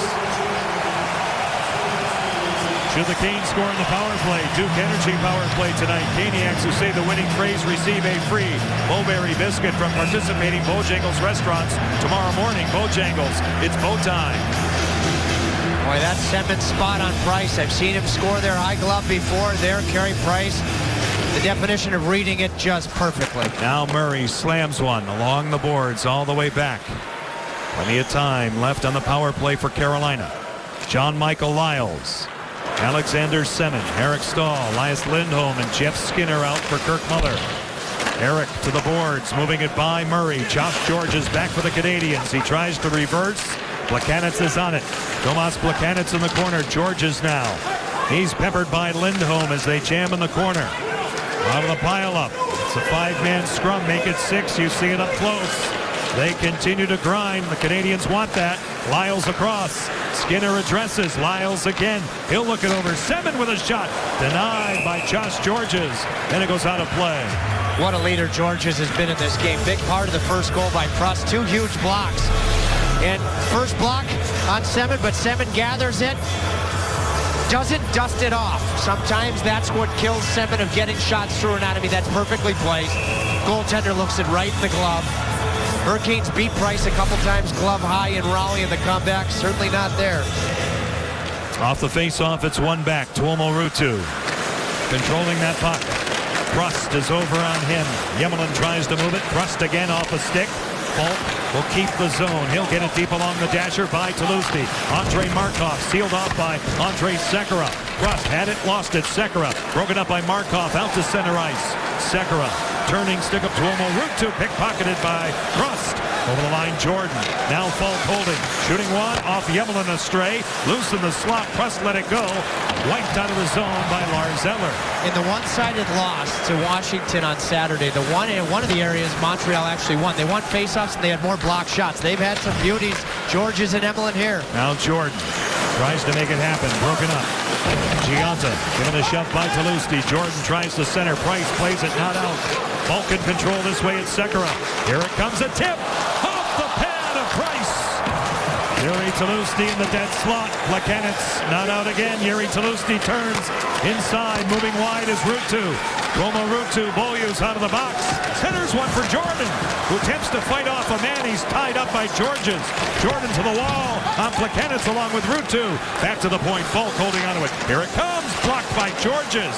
Should the Canes score in the power play? Duke Energy power play tonight. Caniacs who say the winning phrase receive a free Bowberry biscuit from participating Bojangles restaurants. Tomorrow morning, Bojangles. It's Bo time. Boy, that's Semin's spot on Price. I've seen him score their high glove before. There, Carey Price. The definition of reading it just perfectly. Now Murray slams one along the boards all the way back. Plenty of time left on the power play for Carolina. John Michael Lyles. Alexander Semin, Eric Staal, Elias Lindholm, and Jeff Skinner out for Kirk Muller. Eric to the boards, moving it by Murray. Josh Georges back for the Canadiens. He tries to reverse. Plekanec is on it. Tomas Plekanec in the corner. Georges now. He's peppered by Lindholm as they jam in the corner. Out of the pile-up. It's a 5-man scrum. Make it 6. You see it up close. They continue to grind. The Canadiens want that. Lyles across. Skinner addresses. Lyles again. He'll look it over. Semin with a shot. Denied by Josh Georges. Then it goes out of play. What a leader Georges has been in this game. Big part of the first goal by Prus. 2 huge blocks. And first block on Semin, but Semin gathers it. Doesn't dust it off. Sometimes that's what kills Semin of getting shots through anatomy. That's perfectly placed. Goaltender looks it right in the glove. Hurricanes beat Price a couple times glove high in Raleigh in the comeback. Certainly not there. Off the face-off, it's one back. Tuomo Ruutu controlling that puck. Prust is over on him. Yemelin tries to move it. Prust again off a stick. Falk will keep the zone. He'll get it deep along the dasher by Toulouse. Andrei Markov sealed off by Andrei Sekera. Prust had it, lost it. Sekera broken up by Markov out to center ice. Sekera turning stick up Tuomo Ruutu, pickpocketed by Crust. Over the line, Jordan. Now Falk holding. Shooting one off Yemelin astray. Loose in the slot. Crust let it go. Wiped out of the zone by Lars Eller. In the one-sided loss to Washington on Saturday, in one of the areas Montreal actually won. They won faceoffs and they had more block shots. They've had some beauties. Georges and Emelin here. Now Jordan tries to make it happen. Broken up. Gianta given a shove by Talusti. Jordan tries to center. Price plays it, not out. Falk in control this way at Sekera. Here it comes, a tip. Off the pad of Price. Jiri Talusti in the dead slot. Plekanec not out again. Jiri Talusti turns inside. Moving wide is Ruutu. Tuomo Ruutu, Boljus out of the box. Centers one for Jordan, who attempts to fight off a man. He's tied up by Georges. Jordan to the wall on Plekanec along with Ruutu. Back to the point. Falk holding onto it. Here it comes. Blocked by Georges.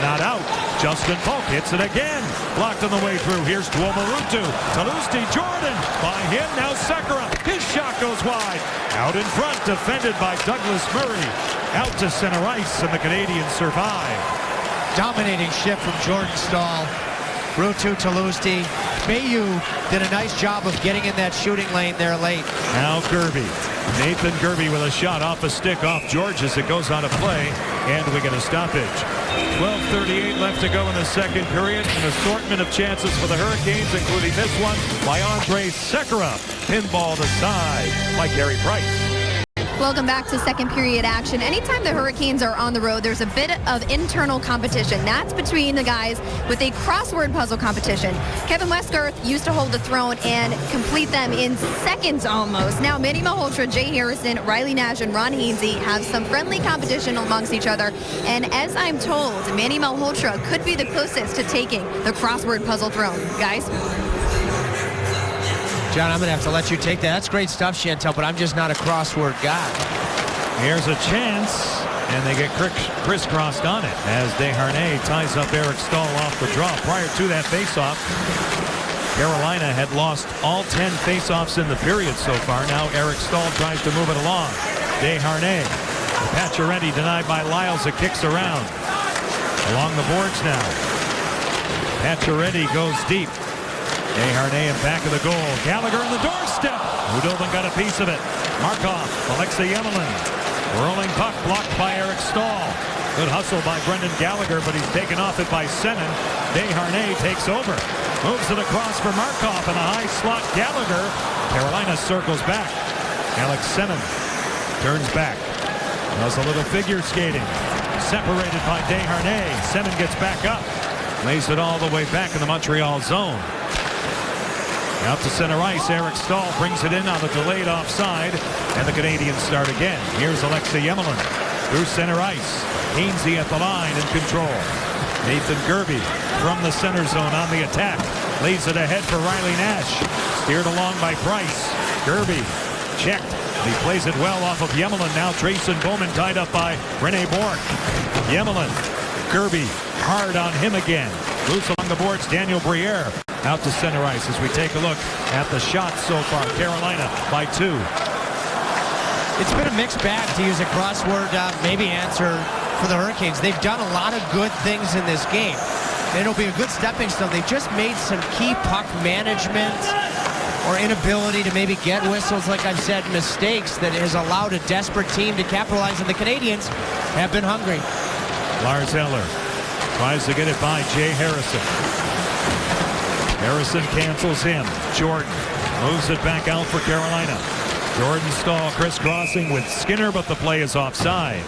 Not out. Justin Falk hits it again. Blocked on the way through. Here's Tuomo Ruutu. Talusti, Jordan by him. Now Sekera. His shot goes wide. Out in front. Defended by Douglas Murray. Out to center ice, and the Canadians survive. Dominating shift from Jordan Staal. Ruutu, Talusti. Mayu did a nice job of getting in that shooting lane there late. Now Gerby. Nathan Gerby with a shot off a stick off Georges. It goes on a play, and we get a stoppage. 12:38 left to go in the second period. An assortment of chances for the Hurricanes, including this one by Andrej Sekera. Pinballed aside by Carey Price. Welcome back to second period action. Anytime the Hurricanes are on the road, there's a bit of internal competition. That's between the guys with a crossword puzzle competition. Kevin Westgarth used to hold the throne and complete them in seconds almost. Now Manny Malhotra, Jay Harrison, Riley Nash, and Ron Hainsey have some friendly competition amongst each other. And as I'm told, Manny Malhotra could be the closest to taking the crossword puzzle throne. Guys? John, I'm going to have to let you take that. That's great stuff, Chantel, but I'm just not a crossword guy. Here's a chance, and they get crisscrossed on it as Desharnais ties up Eric Staal off the draw. Prior to that faceoff, Carolina had lost all 10 faceoffs in the period so far. Now Eric Staal tries to move it along. Desharnais. Pacioretty denied by Lyles. It kicks around. Along the boards now. Pacioretty goes deep. Desharnais in back of the goal. Gallagher in the doorstep. Hudobin got a piece of it. Markov, Alexei Yemelin. Rolling puck blocked by Eric Staal. Good hustle by Brendan Gallagher, but he's taken off it by Semin. Desharnais takes over. Moves it across for Markov in a high slot. Gallagher. Carolina circles back. Alex Semin turns back. Does a little figure skating. Separated by Desharnais. Semin gets back up. Lays it all the way back in the Montreal zone. Out to center ice, Eric Staal brings it in on the delayed offside, and the Canadians start again. Here's Alexei Yemelin through center ice. Hainsey at the line in control. Nathan Gerby from the center zone on the attack. Lays it ahead for Riley Nash. Steered along by Price. Gerby checked. He plays it well off of Yemelin. Now Trayson Bowman tied up by Rene Bourque. Yemelin. Gerby hard on him again. Loose along the boards, Daniel Briere. Out to center ice as we take a look at the shots so far. Carolina by 2. It's been a mixed bag, to use a crossword maybe answer for the Hurricanes. They've done a lot of good things in this game. And it'll be a good stepping stone. They've just made some key puck management or inability to maybe get whistles, like I've said, mistakes that has allowed a desperate team to capitalize. And the Canadians have been hungry. Lars Eller tries to get it by Jay Harrison. Harrison cancels him. Jordan moves it back out for Carolina. Jordan Staal crisscrossing with Skinner, but the play is offside.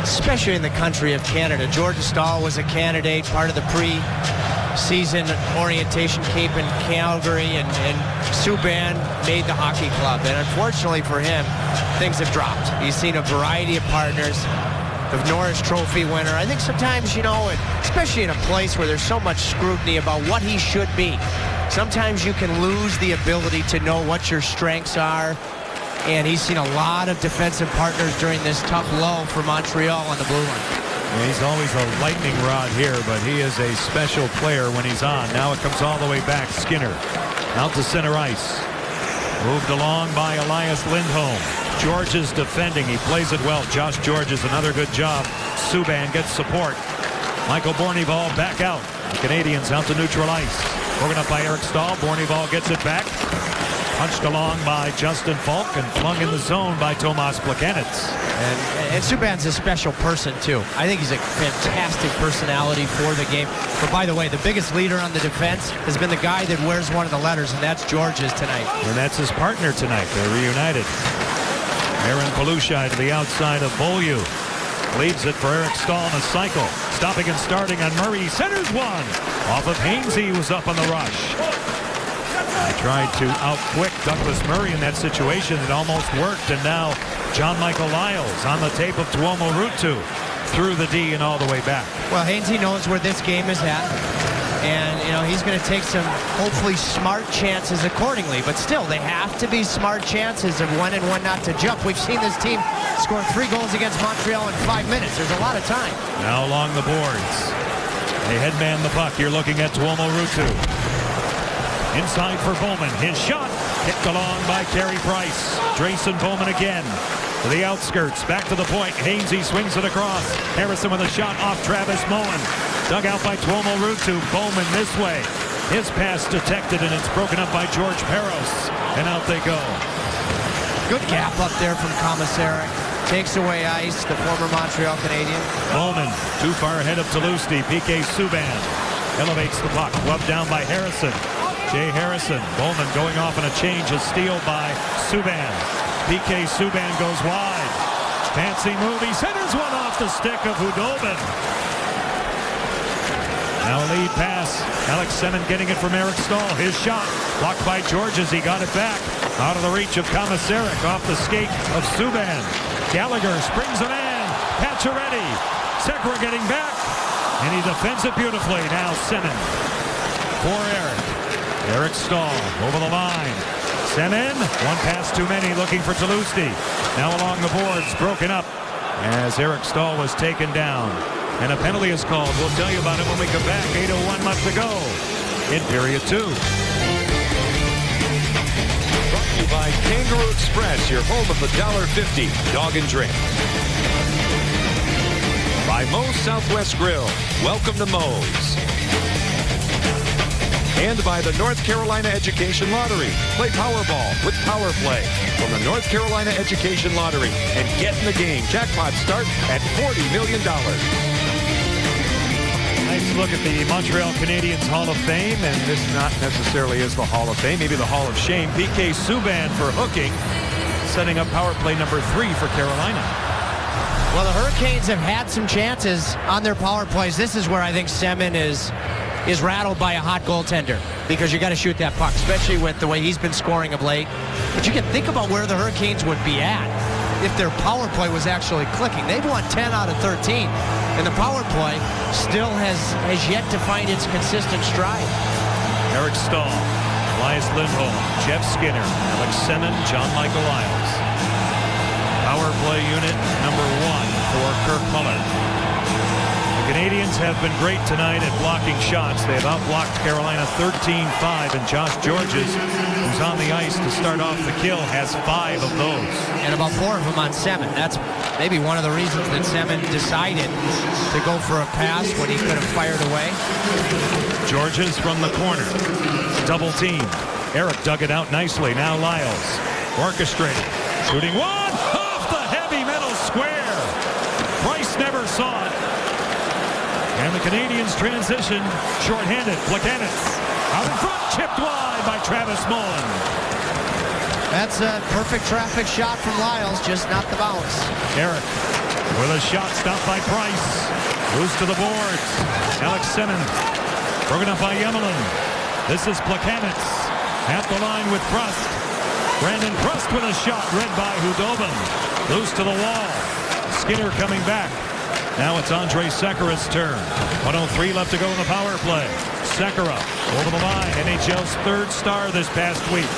Especially in the country of Canada. Jordan Staal was a candidate, part of the pre-season orientation camp in Calgary, and Subban made the hockey club. And unfortunately for him, things have dropped. He's seen a variety of partners. The Norris Trophy winner. I think sometimes, you know, especially in a place where there's so much scrutiny about what he should be, sometimes you can lose the ability to know what your strengths are. And he's seen a lot of defensive partners during this tough lull for Montreal on the blue line. Yeah, he's always a lightning rod here, but he is a special player when he's on. Now it comes all the way back. Skinner out to center ice. Moved along by Elias Lindholm. Georges defending. He plays it well. Josh Georges, another good job. Subban gets support. Michael Bournival back out. The Canadians out to neutral ice. Broken up by Eric Staal. Borneval gets it back. Punched along by Justin Falk and flung in the zone by Tomas Plekanec. And Subban's a special person, too. I think he's a fantastic personality for the game. But by the way, the biggest leader on the defense has been the guy that wears one of the letters, and that's George's tonight. And that's his partner tonight. They're reunited. Aaron Palushai to the outside of Beaulieu. Leads it for Eric Staal in a cycle. Stopping and starting on Murray. Centers one. Off of Hainsey, was up on the rush. They tried to outquick Douglas Murray in that situation. It almost worked, and now John Michael Lyles on the tape of Tuomo Ruutu through the D and all the way back. Well, Hainsey knows where this game is at, and he's going to take some hopefully smart chances accordingly. But still, they have to be smart chances of when and when not to jump. We've seen this team score 3 goals against Montreal in 5 minutes. There's a lot of time. Now along the boards, they headman the puck. You're looking at Tuomo Ruutu. Inside for Bowman. His shot kicked along by Carey Price. Drayson Bowman again to the outskirts. Back to the point. Hainsey swings it across. Harrison with a shot off Travis Moen. Dug out by Tuomo Ruutu. Bowman this way. His pass detected, and it's broken up by George Peros. And out they go. Good gap up there from Komisarek. Takes away ice, the former Montreal Canadian. Bowman too far ahead of Toulouse. PK Subban elevates the puck. Gloved down by Harrison. Jay Harrison. Bowman going off on a change. A steal by Subban. PK Subban goes wide. Fancy move. He centers one off the stick of Hudobin. Now a lead pass. Alex Semin getting it from Eric Staal. His shot blocked by Georges. He got it back. Out of the reach of Komisarek. Off the skate of Subban. Gallagher springs a man. Pacioretty. Sekera getting back. And he defends it beautifully. Now Semin for Eric. Eric Staal over the line. Semin, one pass too many, looking for Toulouse. Now along the boards, broken up as Eric Staal was taken down. And a penalty is called. We'll tell you about it when we come back. 8:01 left to go in period 2. Brought to you by Kangaroo Express, your home of the $1.50 dog and drink. By Moe's Southwest Grill. Welcome to Moe's. And by the North Carolina Education Lottery. Play Powerball with Power Play from the North Carolina Education Lottery and get in the game. Jackpots start at $40 million. Nice look at the Montreal Canadiens Hall of Fame, and this not necessarily is the Hall of Fame, maybe the Hall of Shame. PK Subban for hooking, setting up power play number 3 for Carolina. Well, the Hurricanes have had some chances on their power plays. This is where I think Semin is rattled by a hot goaltender, because you got to shoot that puck, especially with the way he's been scoring of late. But you can think about where the Hurricanes would be at if their power play was actually clicking. They've won 10 out of 13, and the power play still has yet to find its consistent stride. Eric Staal, Elias Lindholm, Jeff Skinner, Alex Semin, John Michael Lyles. Power play unit number 1 for Kirk Muller. The Canadians have been great tonight at blocking shots. They have outblocked Carolina 13-5, and Josh Georges, who's on the ice to start off the kill, has 5 of those. And about 4 of them on Semin. That's maybe one of the reasons that Semin decided to go for a pass when he could have fired away. Georges from the corner. Double team. Eric dug it out nicely. Now Lyles orchestrating. Shooting one off the heavy metal square. Price never saw it. And the Canadians transition, shorthanded. Plekanec out in front, chipped wide by Travis Moen. That's a perfect traffic shot from Lyles, just not the bounce. Eric with a shot stopped by Price. Loose to the boards. Alex Semin broken up by Yemelin. This is Plekanec at the line with Prust. Brandon Prust with a shot, read by Hudobin. Loose to the wall. Skinner coming back. Now it's Andrej Sekera's turn. 1:03 left to go in the power play. Sekera over the line. NHL's 3rd star this past week.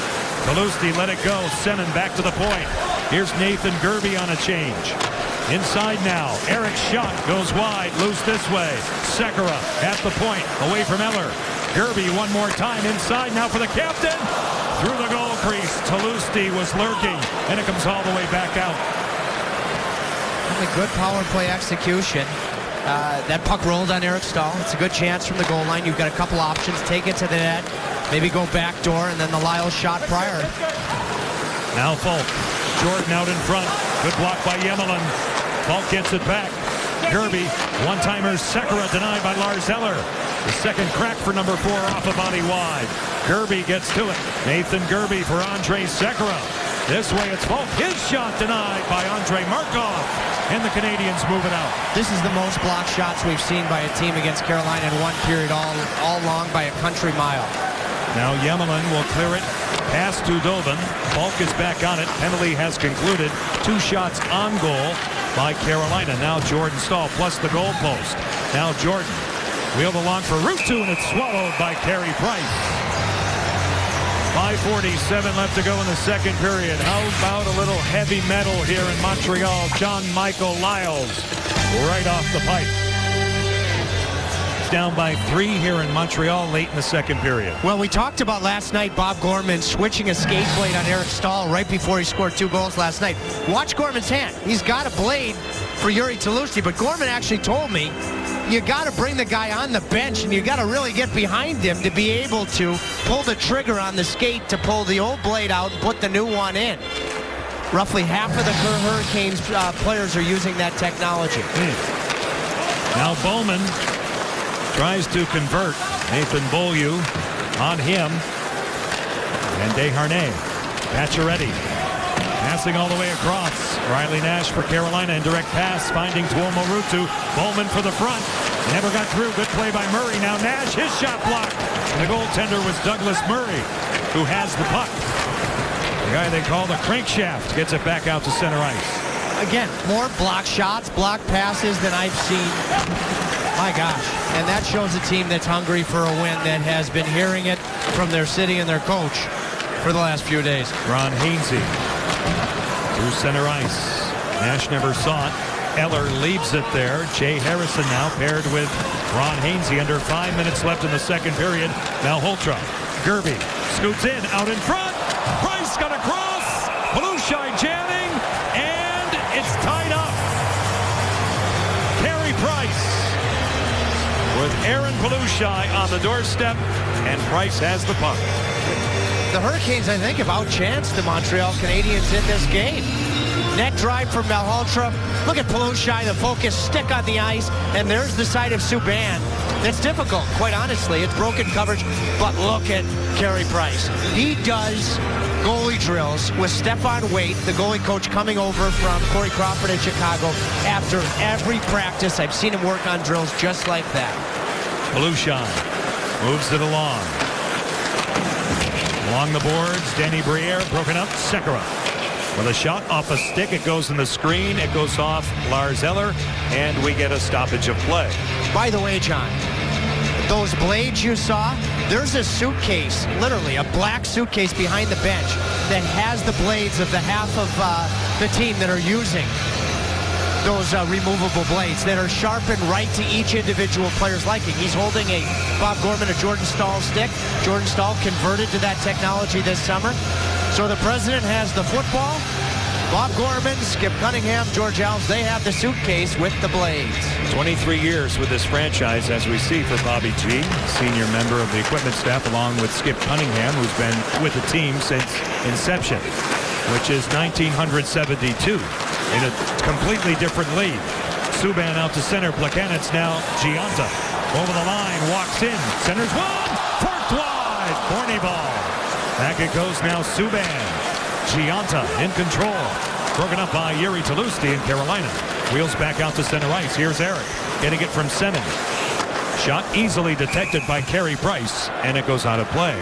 Belusti let it go. Semin back to the point. Here's Nathan Gerby on a change. Inside now. Eric's shot goes wide. Loose this way. Sekera at the point. Away from Eller. Gerby one more time. Inside now for the captain. Through the goal crease. Toulouse was lurking. And it comes all the way back out. A good power play execution. That puck rolled on Eric Stahl. It's a good chance from the goal line. You've got a couple options. Take it to the net. Maybe go back door, and then the Lyles shot prior. Now Falk. Jordan out in front. Good block by Yemelin. Falk gets it back. Gerby. One-timer. Sekera denied by Lars Eller. The second crack for number 4 off a body wide. Gerby gets to it. Nathan Gerby for Andrei Sekera. This way it's Falk. His shot denied by Andrei Markov. And the Canadians move it out. This is the most block shots we've seen by a team against Carolina in one period all long by a country mile. Now Yemelin will clear it past Dudovin. Falk is back on it. Penalty has concluded. 2 shots on goal by Carolina. Now Jordan Stahl plus the goal post. Now Jordan wheeled along for Ruutu, and it's swallowed by Carey Price. 5:47 left to go in the second period. How about a little heavy metal here in Montreal? John Michael Lyles right off the pipe. It's down by 3 here in Montreal late in the second period. Well, we talked about last night Bob Gorman switching a skate blade on Eric Stahl right before he scored 2 goals last night. Watch Gorman's hand. He's got a blade for Jiri Tlusty, but Gorman actually told me you got to bring the guy on the bench, and you got to really get behind him to be able to pull the trigger on the skate to pull the old blade out and put the new one in. Roughly half of the Hurricanes players are using that technology. Now Bowman tries to convert. Nathan Beaulieu on him. And Desharnais. Pacioretty passing all the way across. Riley Nash for Carolina. Indirect pass finding Tuomo Ruutu. Bowman for the front. Never got through. Good play by Murray. Now Nash, his shot blocked. And the goaltender was Douglas Murray, who has the puck. The guy they call the crankshaft gets it back out to center ice. Again, more block shots, block passes than I've seen. My gosh. And that shows a team that's hungry for a win, that has been hearing it from their city and their coach for the last few days. Ron Hainsey through center ice. Nash never saw it. Eller leaves it there. Jay Harrison now paired with Ron Hainsey. Under 5 minutes left in the second period. Now Holtra. Gerby scoots in, out in front. Price got across. Palushai jamming, and it's tied up. Carey Price with Aaron Palushai on the doorstep, and Price has the puck. The Hurricanes, I think, have outchanced the Montreal Canadiens in this game. Net drive from Malhotra. Look at Palushai, the focus, stick on the ice, and there's the side of Subban. It's difficult, quite honestly. It's broken coverage, but look at Carey Price. He does goalie drills with Stefan Waite, the goalie coach coming over from Corey Crawford in Chicago, after every practice. I've seen him work on drills just like that. Palushai moves it along. Along the boards, Danny Briere broken up. Sekera with a shot off a stick. It goes in the screen. It goes off Lars Eller, and we get a stoppage of play. By the way, John, those blades you saw, there's a suitcase, literally a black suitcase behind the bench that has the blades of the half of the team that are using those removable blades that are sharpened right to each individual player's liking. He's holding a Bob Gorman, a Jordan Stahl stick. Jordan Stahl converted to that technology this summer. So the president has the football. Bob Gorman, Skip Cunningham, George Alves, they have the suitcase with the blades. 23 years with this franchise, as we see for Bobby G, senior member of the equipment staff, along with Skip Cunningham, who's been with the team since inception, which is 1972, in a completely different league. Subban out to center. Plekanec now. Gionta over the line, walks in, centers one, forked wide, corny ball. Back it goes now. Subban. Gionta in control. Broken up by Jiri Tlusty in Carolina. Wheels back out to center ice. Here's Eric getting it from Semin. Shot easily detected by Carey Price, and it goes out of play.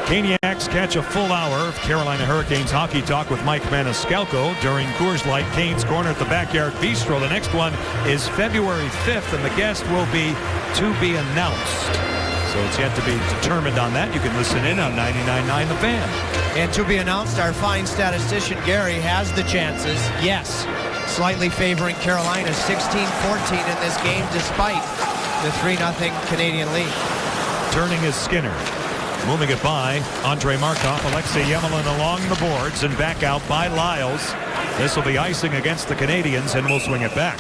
Caniacs catch a full hour of Carolina Hurricanes Hockey Talk with Mike Maniscalco during Coors Light Canes Corner at the Backyard Bistro. The next one is February 5th, and the guest will be to be announced. So it's yet to be determined on that. You can listen in on 99.9 The Fan. And to be announced, our fine statistician Gary has the chances, yes, slightly favoring Carolina 16-14 in this game despite the 3-0 Canadian lead. Turning is Skinner. Moving it by Andrei Markov, Alexei Yemelin along the boards and back out by Lyles. This will be icing against the Canadians, and we'll swing it back.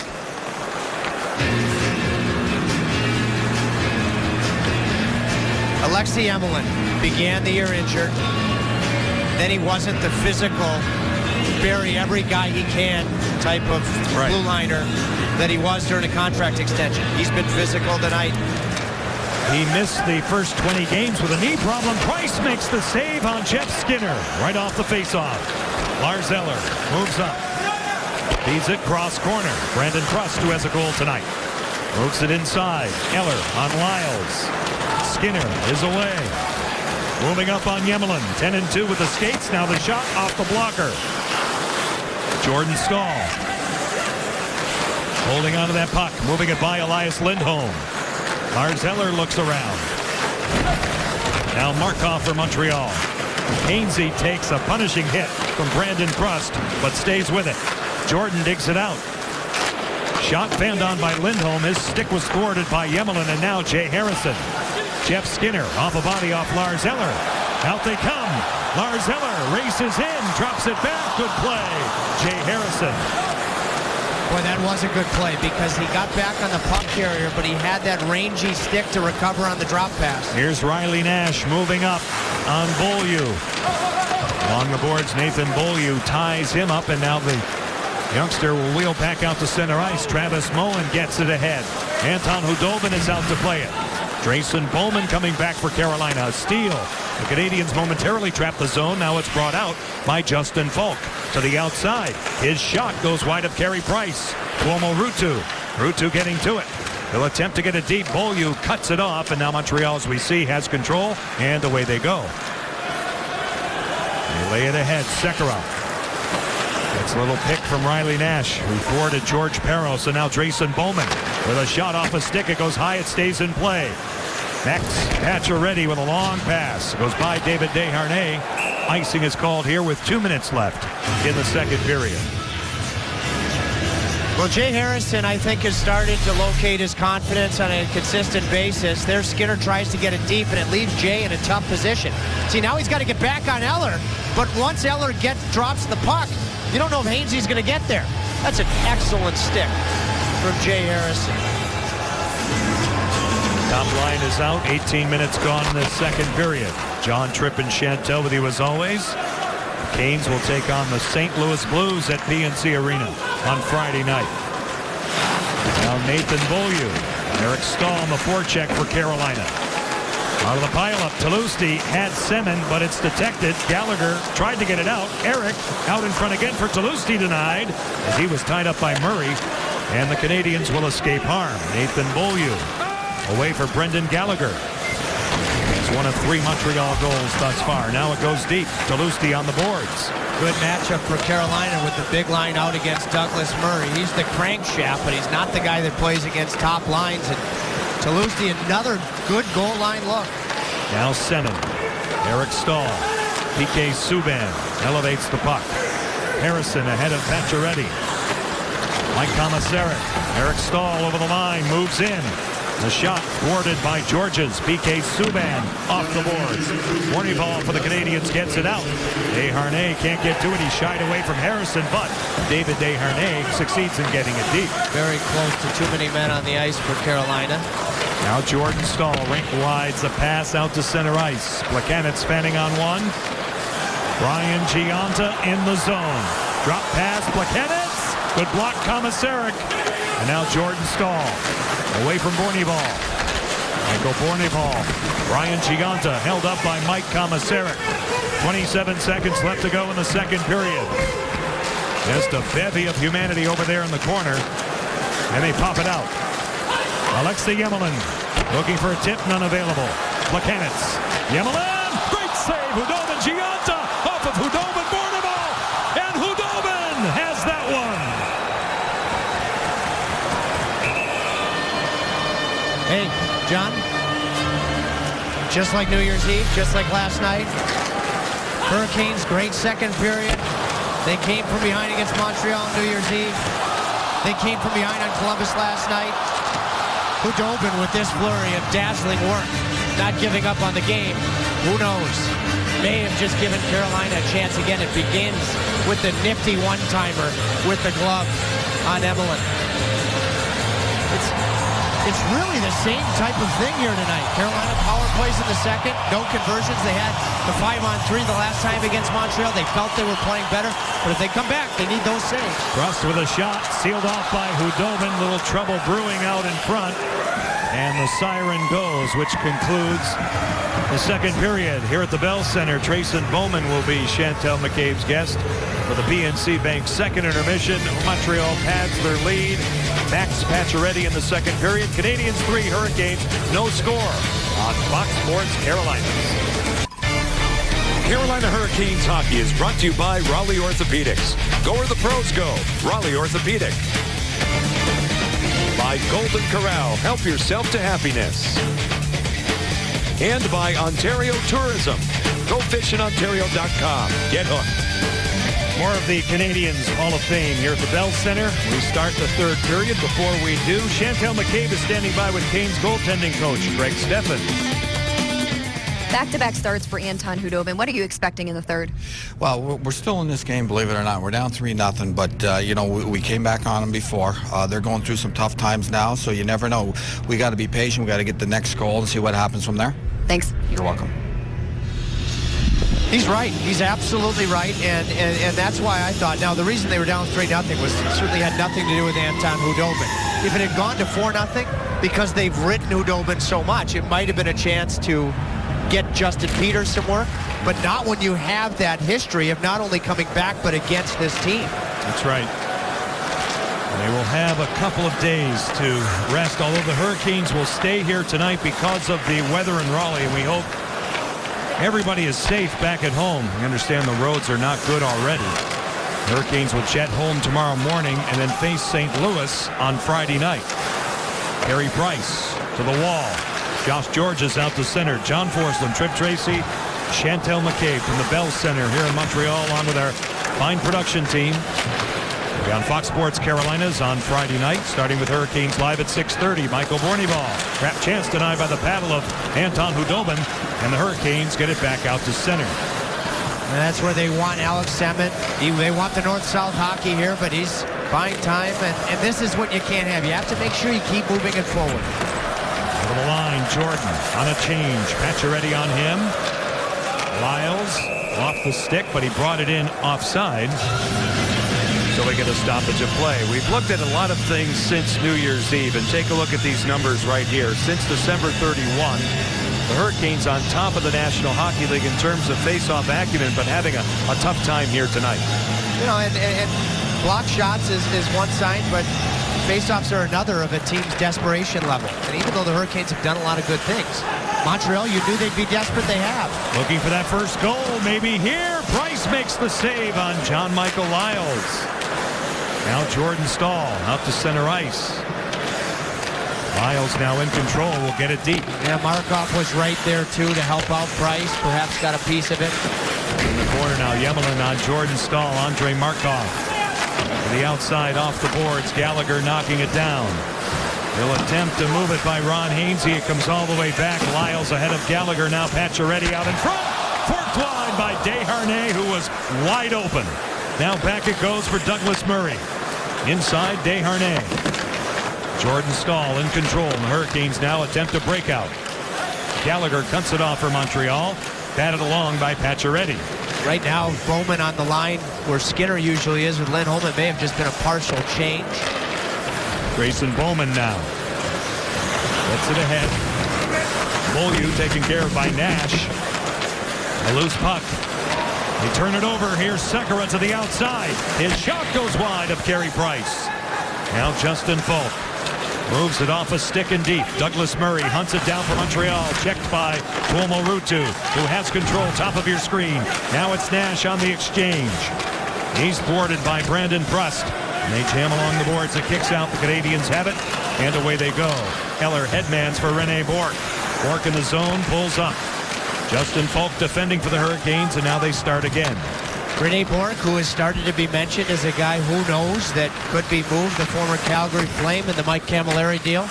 Alexei Emelin began the year injured. Then he wasn't the physical, bury every guy he can type of blue liner that he was during a contract extension. He's been physical tonight. He missed the first 20 games with a knee problem. Price makes the save on Jeff Skinner right off the faceoff. Lars Eller moves up. Feeds it cross corner. Brandon Prust, who has a goal tonight, moves it inside. Eller on Lyles. Skinner is away. Moving up on Yemelin. 10-2 with the skates. Now the shot off the blocker. Jordan Staal holding onto that puck. Moving it by Elias Lindholm. Lars Eller looks around. Now Markov for Montreal. Hainsey takes a punishing hit from Brandon Prust, but stays with it. Jordan digs it out. Shot fanned on by Lindholm. His stick was thwarted by Yemelin, and now Jay Harrison. Jeff Skinner off a body off Lars Eller. Out they come. Lars Eller races in, drops it back. Good play. Jay Harrison. Boy, that was a good play because he got back on the puck carrier, but he had that rangy stick to recover on the drop pass. Here's Riley Nash moving up on Beaulieu. Along the boards, Nathan Beaulieu ties him up, and now the youngster will wheel back out to center ice. Travis Mullen gets it ahead. Anton Hudobin is out to play it. Drayson Bowman coming back for Carolina. A steal. The Canadians momentarily trap the zone. Now it's brought out by Justin Falk to the outside. His shot goes wide of Carey Price. Tuomo Ruutu. Ruutu getting to it. They'll attempt to get it deep. Beaulieu cuts it off, and now Montreal, as we see, has control, and away they go. They lay it ahead. Sekera. It's a little pick from Riley Nash, who thwarted George Parros, and now Drayson Bowman with a shot off a stick. It goes high. It stays in play. Next, Pacioretty with a long pass. Goes by David Desharnais. Icing is called here with 2 minutes left in the second period. Well, Jay Harrison, I think, has started to locate his confidence on a consistent basis. There, Skinner tries to get it deep, and it leaves Jay in a tough position. See, now he's got to get back on Eller, but once Eller drops the puck, you don't know if Hainsey's going to get there. That's an excellent stick from Jay Harrison. Top line is out. 18 minutes gone in the second period. John Tripp and Chantel with you as always. Canes will take on the St. Louis Blues at PNC Arena on Friday night. Now Nathan Beaulieu. Eric Staal on the forecheck for Carolina. Out of the pileup, Talusti had Semin, but it's detected. Gallagher tried to get it out. Eric out in front again for Talusti, denied as he was tied up by Murray. And the Canadians will escape harm. Nathan Beaulieu away for Brendan Gallagher. It's one of 3 Montreal goals thus far. Now it goes deep. Talusti on the boards. Good matchup for Carolina with the big line out against Douglas Murray. He's the crankshaft, but he's not the guy that plays against top lines. And Talusti, another good goal line look. Now Semin. Eric Staal. PK Subban elevates the puck. Harrison ahead of Pacioretty. Mike Komisarek. Eric Staal over the line. Moves in. The shot thwarted by Georges. PK Subban off the boards. Warning ball for the Canadians gets it out. Desharnais can't get to it. He shied away from Harrison, but David Desharnais succeeds in getting it deep. Very close to too many men on the ice for Carolina. Now Jordan Staal rink wides a pass out to center ice. Plekanec fanning on one. Brian Gionta in the zone. Drop pass, Plekanec. Good block, Komisarek. And now Jordan Staal away from Bornevall. Michael Bornevall. Brian Gionta held up by Mike Komisarek. 27 seconds left to go in the second period. Just a bevy of humanity over there in the corner. And they pop it out. Alexei Yemelin looking for a tip, none available. Plekanec. Yemelin! Great save! Hudobin Gionta off of Hudobin Bornevall! And Hudobin has that one! Hey, John, just like New Year's Eve, just like last night, Hurricanes, great second period. They came from behind against Montreal on New Year's Eve. They came from behind on Columbus last night. Hudobin with this flurry of dazzling work, not giving up on the game. Who knows? May have just given Carolina a chance again. It begins with the nifty one-timer with the glove on Emelin. It's really the same type of thing here tonight. Carolina power plays in the second, no conversions. They had the 5-on-3 the last time against Montreal. They felt they were playing better, but if they come back, they need those saves. Rust with a shot, sealed off by Hudobin. Little trouble brewing out in front. And the siren goes, which concludes the second period. Here at the Bell Center, Trayson Bowman will be Chantel McCabe's guest for the PNC Bank second intermission. Montreal pads their lead. Max Pacioretty in the second period. Canadians 3, Hurricanes no score on Fox Sports Carolina. Carolina Hurricanes hockey is brought to you by Raleigh Orthopedics. Go where the pros go. Raleigh Orthopedic. By Golden Corral, help yourself to happiness. And by Ontario Tourism. Go fishinontario.com. Get hooked. More of the Canadians Hall of Fame here at the Bell Center. We start the third period. Before we do, Chantel McCabe is standing by with Canes goaltending coach Greg Steffen. Back-to-back starts for Anton Hudobin. What are you expecting in the third? Well, we're still in this game, believe it or not. We're down 3-0, but, we came back on them before. They're going through some tough times now, so you never know. We got to be patient. We got to get the next goal and see what happens from there. Thanks. You're welcome. He's right. He's absolutely right, and that's why I thought. Now, the reason they were down 3-0 was certainly had nothing to do with Anton Hudobin. If it had gone to 4-0, because they've ridden Hudobin so much, it might have been a chance to get Justin Peters some work, but not when you have that history of not only coming back, but against this team. That's right. They will have a couple of days to rest, although the Hurricanes will stay here tonight because of the weather in Raleigh, and we hope everybody is safe back at home. We understand the roads are not good already. Hurricanes will jet home tomorrow morning and then face St. Louis on Friday night. Carey Price to the wall. Josh George is out to center. John Forsland, Trip Tracy, Chantel McCabe from the Bell Center here in Montreal, on with our fine production team. We'll be on Fox Sports Carolinas on Friday night, starting with Hurricanes live at 6:30. Michael Bornyball. Trap chance denied by the paddle of Anton Hudobin, and the Hurricanes get it back out to center. And that's where they want Alex Semin. They want the North-South hockey here, but he's buying time, and this is what you can't have. You have to make sure you keep moving it forward. Over the line, Jordan on a change. Pacioretty on him. Lyles off the stick, but he brought it in offside. So we get a stoppage of play. We've looked at a lot of things since New Year's Eve, and take a look at these numbers right here. Since December 31, the Hurricanes on top of the National Hockey League in terms of face-off acumen, but having a tough time here tonight. You know, and block shots is one sign, but face-offs are another of a team's desperation level. And even though the Hurricanes have done a lot of good things, Montreal, you knew they'd be desperate. They have. Looking for that first goal, maybe here. Price makes the save on John Michael Lyles. Now Jordan Stahl out to center ice. Lyles now in control, will get it deep. Yeah, Markov was right there too to help out Price. Perhaps got a piece of it. In the corner now, Yemelin on Jordan Stahl. Andre Markov to the outside off the boards. Gallagher knocking it down. He'll attempt to move it by Ron Hainsey. It comes all the way back. Lyles ahead of Gallagher. Now Pacioretty out in front. Forked wide by Desharnais, who was wide open. Now back it goes for Douglas Murray. Inside, Desharnais. Jordan Stahl in control. The Hurricanes now attempt a breakout. Gallagher cuts it off for Montreal. Batted along by Pacioretty. Right now, Bowman on the line where Skinner usually is with Lindholm. It may have just been a partial change. Grayson Bowman now. Gets it ahead. Beaulieu taken care of by Nash. A loose puck. They turn it over. Here's Sekera to the outside. His shot goes wide of Carey Price. Now Justin Falk moves it off a stick and deep. Douglas Murray hunts it down for Montreal. Checked by Tuomo Ruutu, who has control. Top of your screen. Now it's Nash on the exchange. He's thwarted by Brandon Prust. And they jam along the boards. It kicks out. The Canadians have it. And away they go. Eller headmans for Rene Bourque. Bourque in the zone. Pulls up. Justin Falk defending for the Hurricanes, and now they start again. Rene Bourque, who has started to be mentioned as a guy who knows that could be moved, the former Calgary Flame in the Mike Camilleri deal.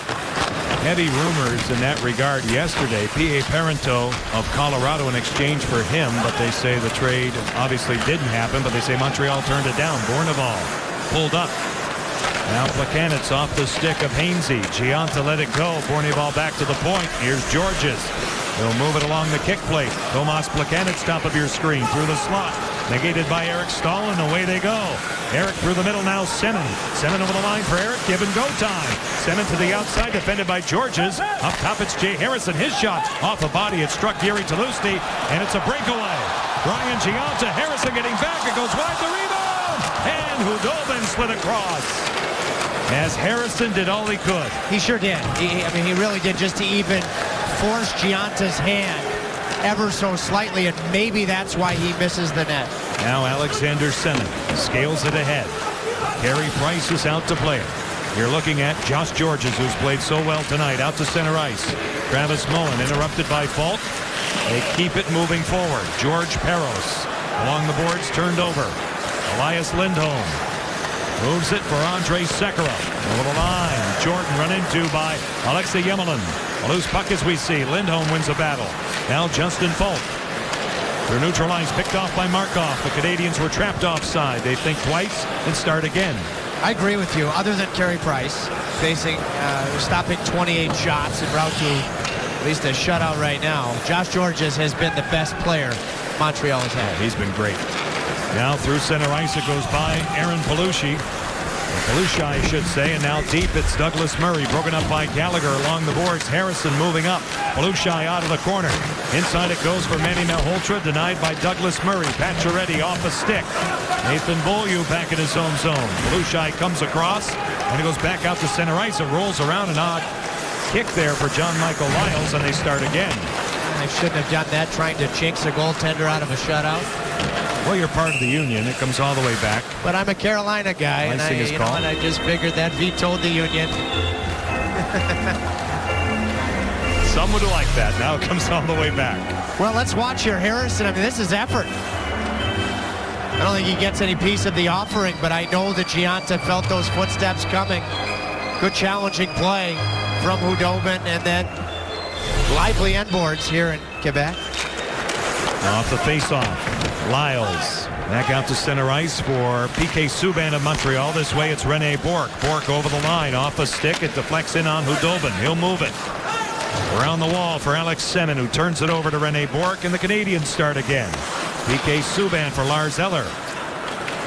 Heavy rumors in that regard yesterday. P.A. Parento of Colorado in exchange for him, but they say the trade obviously didn't happen, but they say Montreal turned it down. Bourneval pulled up. Now Plekanec off the stick of Hainsey. Gianta let it go. Fournier ball back to the point. Here's Georges. He'll move it along the kick plate. Tomas Plekanec, top of your screen, through the slot. Negated by Eric Stahl, and away they go. Eric through the middle now, Semin. Semin over the line for Eric, give and go time. Semin to the outside, defended by Georges. Up top, it's Jay Harrison. His shot off the body. It struck Yuri Talusny, and it's a breakaway. Brian Gianta, Harrison getting back. It goes wide, the rebound. And Hudobin slid across. As Harrison did all he could. He sure did. He really did, just to even force Gianta's hand ever so slightly, and maybe that's why he misses the net. Now Alexander Semin scales it ahead. Carey Price is out to play it. You're looking at Josh Georges, who's played so well tonight, out to center ice. Travis Mullen interrupted by Falk. They keep it moving forward. George Peros along the boards, turned over. Elias Lindholm moves it for Andrei Sekera. Over the line, Jordan run into by Alexei Yemelin. A loose puck as we see. Lindholm wins a battle. Now Justin Falk. They're neutralized, picked off by Markov. The Canadians were trapped offside. They think twice and start again. I agree with you. Other than Carey Price, stopping 28 shots en route to at least a shutout right now, Josh Georges has been the best player Montreal has had. He's been great. Now through center ice it goes by Aaron Palushi. Palushi, I should say, and now deep it's Douglas Murray, broken up by Gallagher along the boards. Harrison moving up. Palushi out of the corner. Inside it goes for Manny Malhotra, denied by Douglas Murray. Pacioretty off a stick. Nathan Beaulieu back in his own zone. Palushi comes across, and it goes back out to center ice. It rolls around, an odd kick there for John Michael Lyles, and they start again. I shouldn't have done that, trying to jinx a goaltender out of a shutout. Well, you're part of the union. It comes all the way back. But I'm a Carolina guy, and I just figured that vetoed the union. Some would like that. Now it comes all the way back. Well, let's watch here. Harrison, this is effort. I don't think he gets any piece of the offering, but I know that Gianta felt those footsteps coming. Good challenging play from Hudobin, and then lively end boards here in Quebec. Off the face-off, Lyles back out to center ice for PK Subban of Montreal. This way it's Rene Bourque. Bourque over the line, off a stick. It deflects in on Hudobin. He'll move it. Around the wall for Alex Semin, who turns it over to Rene Bourque, and the Canadians start again. PK Subban for Lars Eller.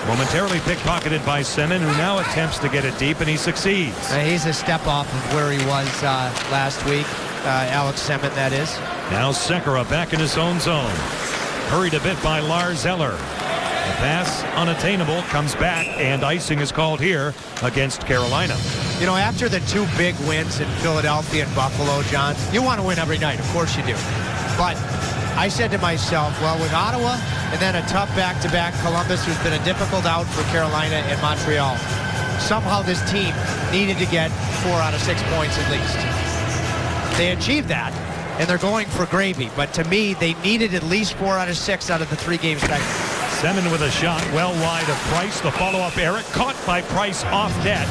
Momentarily pickpocketed by Semin, who now attempts to get it deep, and he succeeds. He's a step off of where he was last week. Alex Semin, that is. Now Sekera back in his own zone. Hurried a bit by Lars Eller. The pass unattainable, comes back, and icing is called here against Carolina. After the two big wins in Philadelphia and Buffalo, John, you want to win every night. Of course you do. But I said to myself, well, with Ottawa and then a tough back-to-back Columbus, who's been a difficult out for Carolina and Montreal, somehow this team needed to get 4 out of 6 points at least. They achieved that, and they're going for gravy. But to me, they needed at least 4 out of 6 out of the 3-game stretch. Semin with a shot well wide of Price. The follow-up, Eric, caught by Price off net.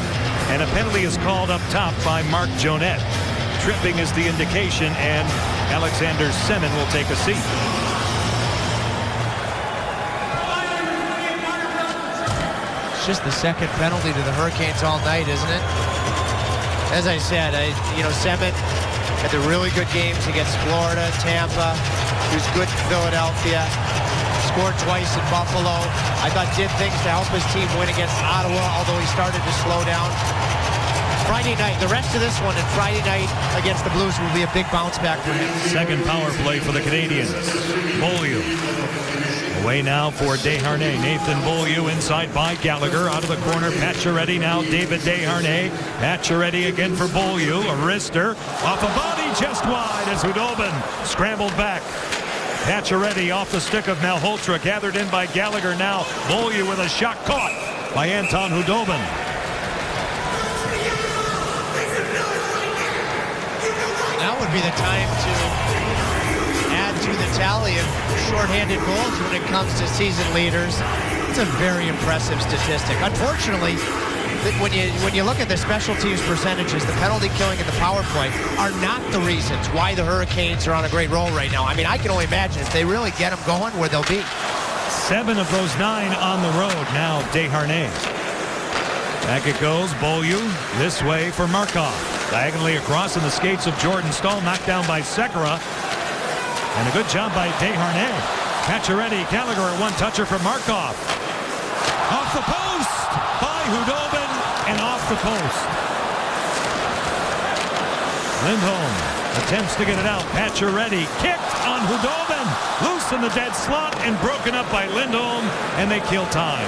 And a penalty is called up top by Mark Jonette. Tripping is the indication, and Alexander Semin will take a seat. It's just the second penalty to the Hurricanes all night, isn't it? As I said, Semin had the really good games against Florida, Tampa. He was good in Philadelphia. Scored twice in Buffalo. I thought did things to help his team win against Ottawa, although he started to slow down. Friday night, the rest of this one, and Friday night against the Blues will be a big bounce back for him. Second power play for the Canadians. Beaulieu. Away now for Desharnais. Nathan Beaulieu inside by Gallagher. Out of the corner, Pacioretty now. David Desharnais. Pacioretty again for Beaulieu. A wrister. Off a body just wide as Hudobin scrambled back. Pacioretty off the stick of Malhotra. Gathered in by Gallagher now. Beaulieu with a shot caught by Anton Hudobin. Now would be the time to add to the tally of shorthanded goals when it comes to season leaders. It's a very impressive statistic. Unfortunately, when you look at the special teams percentages, the penalty killing and the power play are not the reasons why the Hurricanes are on a great roll right now. I can only imagine if they really get them going where they'll be. 7 of those 9 on the road now. Desharnais. Back it goes. Beaulieu this way for Markov. Diagonally across in the skates of Jordan Staal. Knocked down by Sekera. And a good job by Desharnais. Pacioretty, Gallagher, a one-toucher for Markov. Off the post by Hudobin and off the post. Lindholm attempts to get it out. Pacioretty kicked on Hudobin. Loose in the dead slot and broken up by Lindholm, and they kill time.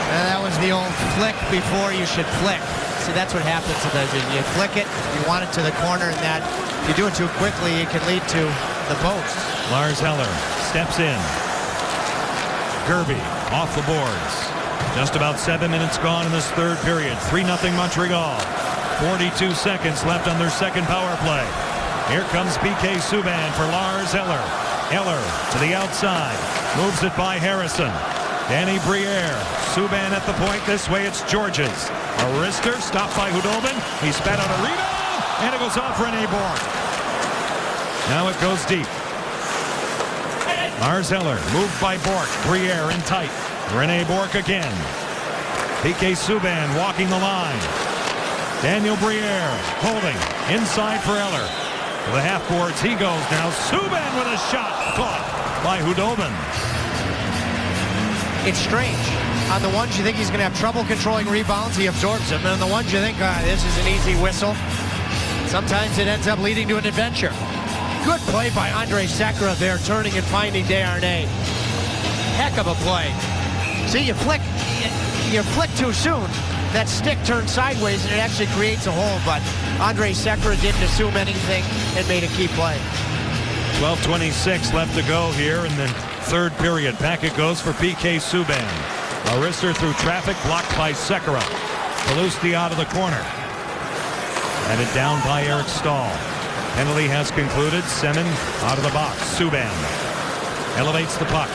That was the old flick before you should flick. See, that's what happens to those. You flick it, you want it to the corner, and that if you do it too quickly, it can lead to the post. Lars Eller steps in. Gerby off the boards. Just about 7 minutes gone in this third period. 3-0 Montreal. 42 seconds left on their second power play. Here comes PK Subban for Lars Eller. Eller to the outside. Moves it by Harrison. Danny Briere. Subban at the point. This way it's Georges. A wrister stopped by Hudobin. He spat out a rebound. And it goes off Rene Bourque. Now it goes deep. Lars Eller moved by Bourque. Briere in tight. Rene Bourque again. PK Subban walking the line. Daniel Briere holding inside for Eller. To the half boards he goes now. Subban with a shot caught by Hudobin. It's strange. On the ones you think he's going to have trouble controlling rebounds, he absorbs them. And on the ones you think, this is an easy whistle, sometimes it ends up leading to an adventure. Good play by Andre Sekera there, turning and finding Desharnais. Heck of a play. See, you flick too soon. That stick turns sideways and it actually creates a hole, but Andre Sekera didn't assume anything and made a key play. 12:26 left to go here in the third period. Back it goes for PK Subban. A wrister through traffic, blocked by Sekera. Palusti out of the corner. Headed down by Eric Staal. Penalty has concluded. Semin out of the box. Subban elevates the puck.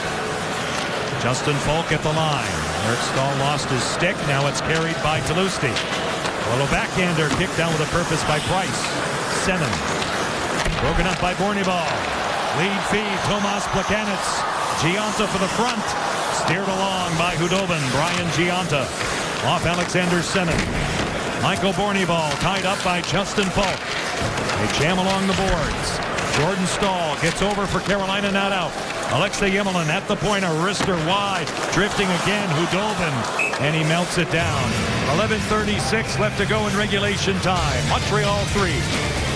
Justin Falk at the line. Eric Staal lost his stick. Now it's carried by Palusti. A little backhander kicked down with a purpose by Price. Semin. Broken up by Bornibal. Lead feed, Tomas Plekanec. Gionta for the front. Steered along by Hudobin. Brian Gionta. Off Alexander Semin. Michael Bornibal tied up by Justin Falk. They jam along the boards. Jordan Staal gets over for Carolina, not out. Alexei Yemelin at the point, a wrister wide. Drifting again, Hudobin. And he melts it down. 11:36 left to go in regulation time. Montreal 3.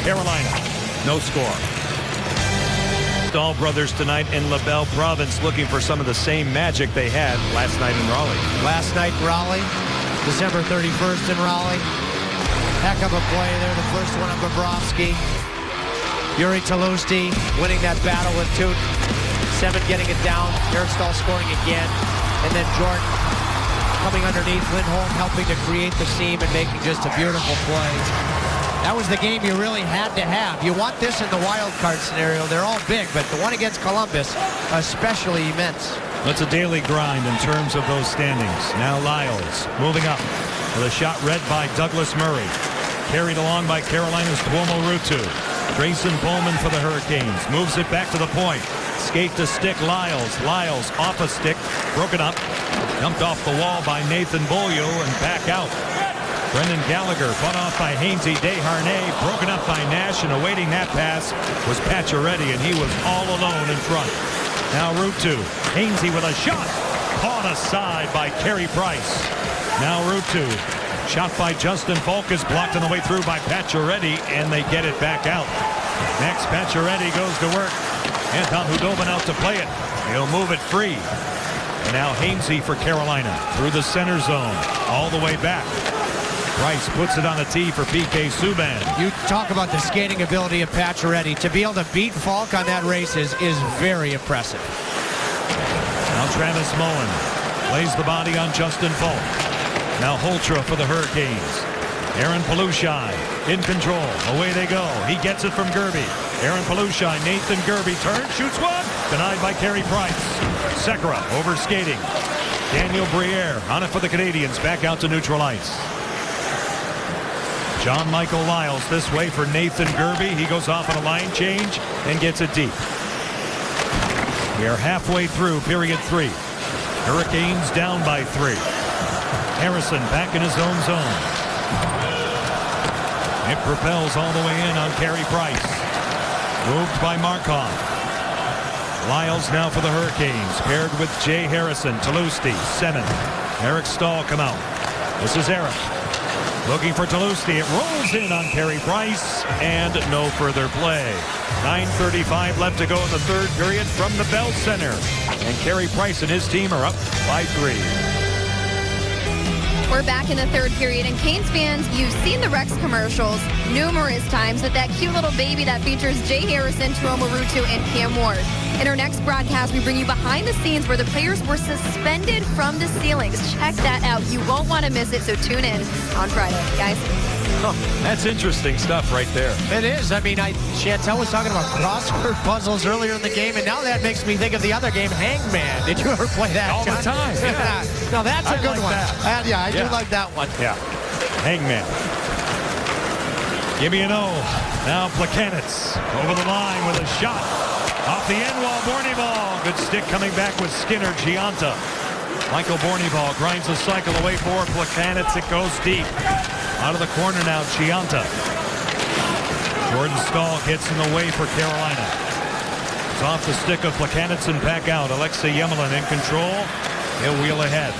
Carolina, no score. Staal brothers tonight in LaBelle Province looking for some of the same magic they had last night in Raleigh. Last night in Raleigh, December 31st in Raleigh. Heck of a play there, the first one of Bobrovsky. Jiri Tlusty winning that battle with Toot. Semin getting it down, Eric Staal scoring again. And then Jordan coming underneath, Lindholm helping to create the seam and making just a beautiful play. That was the game you really had to have. You want this in the wild card scenario. They're all big, but the one against Columbus, especially immense. It's a daily grind in terms of those standings. Now Lyles moving up with a shot read by Douglas Murray. Carried along by Carolina's Tuomo Ruutu. Grayson Bowman for the Hurricanes. Moves it back to the point. Skate to stick Lyles. Lyles off a stick. Broken up. Dumped off the wall by Nathan Beaulieu and back out. Brendan Gallagher fought off by Hainsey. Desharnais broken up by Nash, and awaiting that pass was Pacioretty, and he was all alone in front. Now Ruutu. Hainsey with a shot. Caught aside by Carey Price. Now Ruutu. Shot by Justin Falk is blocked on the way through by Pacioretty, and they get it back out. Next, Pacioretty goes to work. Anton Hudobin out to play it. He'll move it free. And now Hainsey for Carolina through the center zone, all the way back. Price puts it on a tee for PK Subban. You talk about the skating ability of Pacioretty. To be able to beat Falk on that race is very impressive. Now Travis Mullen lays the body on Justin Falk. Now Holtra for the Hurricanes. Aaron Palushai in control. Away they go. He gets it from Gerby. Aaron Palushai, Nathan Gerby turns, shoots one. Denied by Carey Price. Sekera over skating. Daniel Briere on it for the Canadians. Back out to neutral ice. John Michael Lyles this way for Nathan Gerby. He goes off on a line change and gets it deep. We are halfway through period 3. Hurricanes down by 3. Harrison back in his own zone. It propels all the way in on Carey Price. Moved by Markov. Lyles now for the Hurricanes, paired with Jay Harrison. Talusti, 7. Eric Stahl come out. This is Eric. Looking for Talusti. It rolls in on Carey Price, and no further play. 9:35 left to go in the third period from the Bell Center. And Carey Price and his team are up by 3. We're back in the third period, and Canes fans, you've seen the Rex commercials numerous times with that cute little baby that features Jay Harrison, Turo Marutu, and Cam Ward. In our next broadcast, we bring you behind the scenes where the players were suspended from the ceilings. Check that out. You won't want to miss it, so tune in on Friday, guys. Huh, that's interesting stuff right there. It is. I mean, Chantel was talking about crossword puzzles earlier in the game, and now that makes me think of the other game, Hangman. Did you ever play that, All John? the time. Yeah. No, that's a good like one. that. I do like that one. Yeah. Hangman. Give me an O. Now Plekanec over the line with a shot. Off the end wall, Bornyball. Good stick coming back with Skinner. Gianta. Michael Bornyball grinds the cycle away for Plekanec. It goes deep. Out of the corner now, Gianta. Jordan Stahl gets in the way for Carolina. It's off the stick of Plekanec and back out. Alexei Yemelin in control. He'll wheel ahead.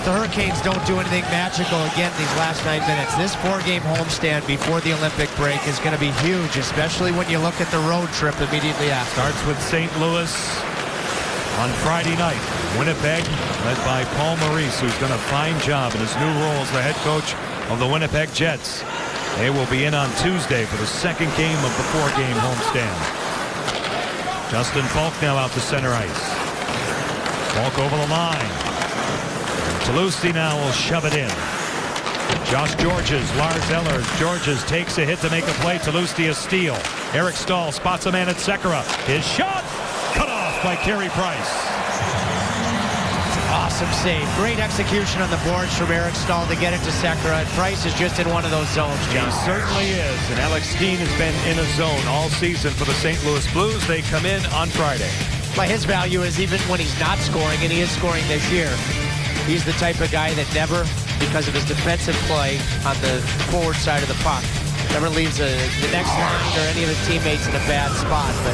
The Hurricanes don't do anything magical again these last 9 minutes. This 4-game homestand before the Olympic break is going to be huge, especially when you look at the road trip immediately after. Starts with St. Louis on Friday night. Winnipeg, led by Paul Maurice, who's done a fine job in his new role as the head coach of the Winnipeg Jets. They will be in on Tuesday for the second game of the 4-game homestand. Justin Falk now out to center ice. Falk over the line. Talusti now will shove it in. Josh Georges, Lars Ellers. Georges takes a hit to make a play. Talusti a steal. Eric Stahl spots a man at Sekera. His shot cut off by Carey Price. Awesome save. Great execution on the boards from Eric Stahl to get it to Sekera. And Price is just in one of those zones, John. He certainly is. And Alex Steen has been in a zone all season for the St. Louis Blues. They come in on Friday. But his value is even when he's not scoring, and he is scoring this year, he's the type of guy that never, because of his defensive play on the forward side of the puck, never leaves the next line or any of his teammates in a bad spot. But,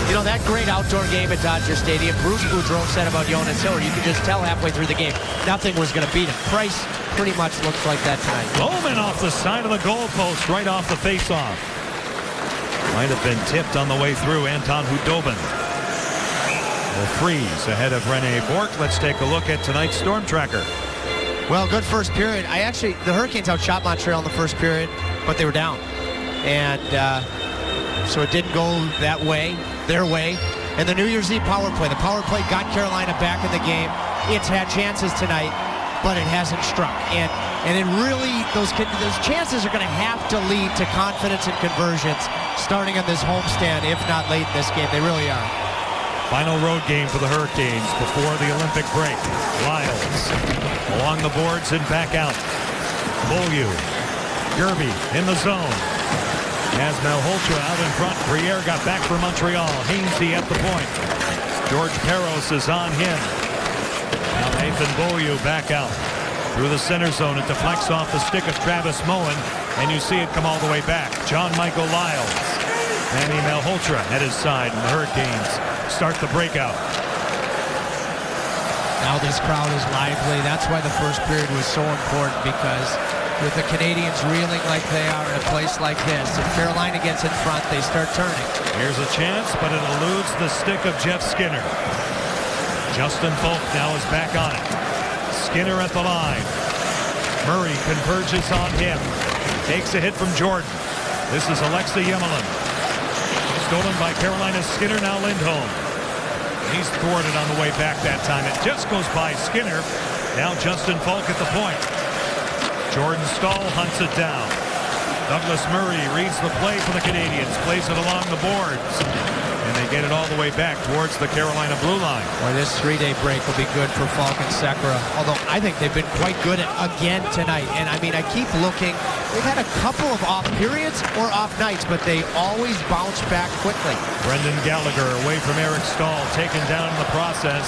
you know, that great outdoor game at Dodger Stadium, Bruce Boudreau said about Jonas Hiller, you could just tell halfway through the game, nothing was going to beat him. Price pretty much looks like that tonight. Bowman off the side of the goalpost, right off the faceoff. Might have been tipped on the way through. Anton Hudobin will freeze ahead of Rene Bourque. Let's take a look at tonight's Storm Tracker. Well, good first period. The Hurricanes outshot Montreal in the first period, but they were down. And so it didn't go that way, their way. And the New Year's Eve power play. The power play got Carolina back in the game. It's had chances tonight, but it hasn't struck. And it really, those chances are going to have to lead to confidence and conversions starting on this homestand, if not late in this game. They really are. Final road game for the Hurricanes before the Olympic break. Lyles along the boards and back out. Beaulieu, Gerby in the zone. As Malhotra out in front. Briere got back for Montreal. Hainsey at the point. George Peros is on him. Now Nathan Beaulieu back out through the center zone. It deflects off the stick of Travis Moen, and you see it come all the way back. John Michael Lyles. Manny Malhotra at his side, and the Hurricanes start the breakout. Now this crowd is lively. That's why the first period was so important, because with the Canadians reeling like they are in a place like this, if Carolina gets in front, they start turning. Here's a chance, but it eludes the stick of Jeff Skinner. Justin Falk now is back on it. Skinner at the line. Murray converges on him. Takes a hit from Jordan. This is Alexei Yemelin. Stolen by Carolina's Skinner, now Lindholm. He's thwarted on the way back that time. It just goes by Skinner. Now Justin Falk at the point. Jordan Stahl hunts it down. Douglas Murray reads the play for the Canadians. Plays it along the boards. And they get it all the way back towards the Carolina blue line. Boy, this three-day break will be good for Falk and Sekera. Although I think they've been quite good again tonight. And I mean, I keep looking. They've had a couple of off periods or off nights, but they always bounce back quickly. Brendan Gallagher away from Eric Stahl, taken down in the process.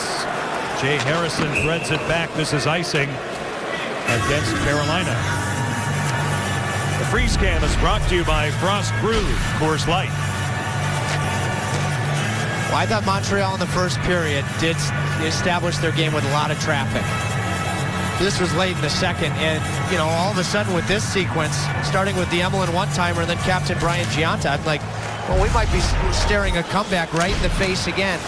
Jay Harrison threads it back. This is icing. against Carolina. The Freeze Cam is brought to you by Frost Brewed Coors Light. Well, I thought Montreal in the first period did establish their game with a lot of traffic. This was late in the second, and, all of a sudden with this sequence, starting with the Emelin one-timer and then Captain Brian Gionta, I'm like, well, we might be staring a comeback right in the face again.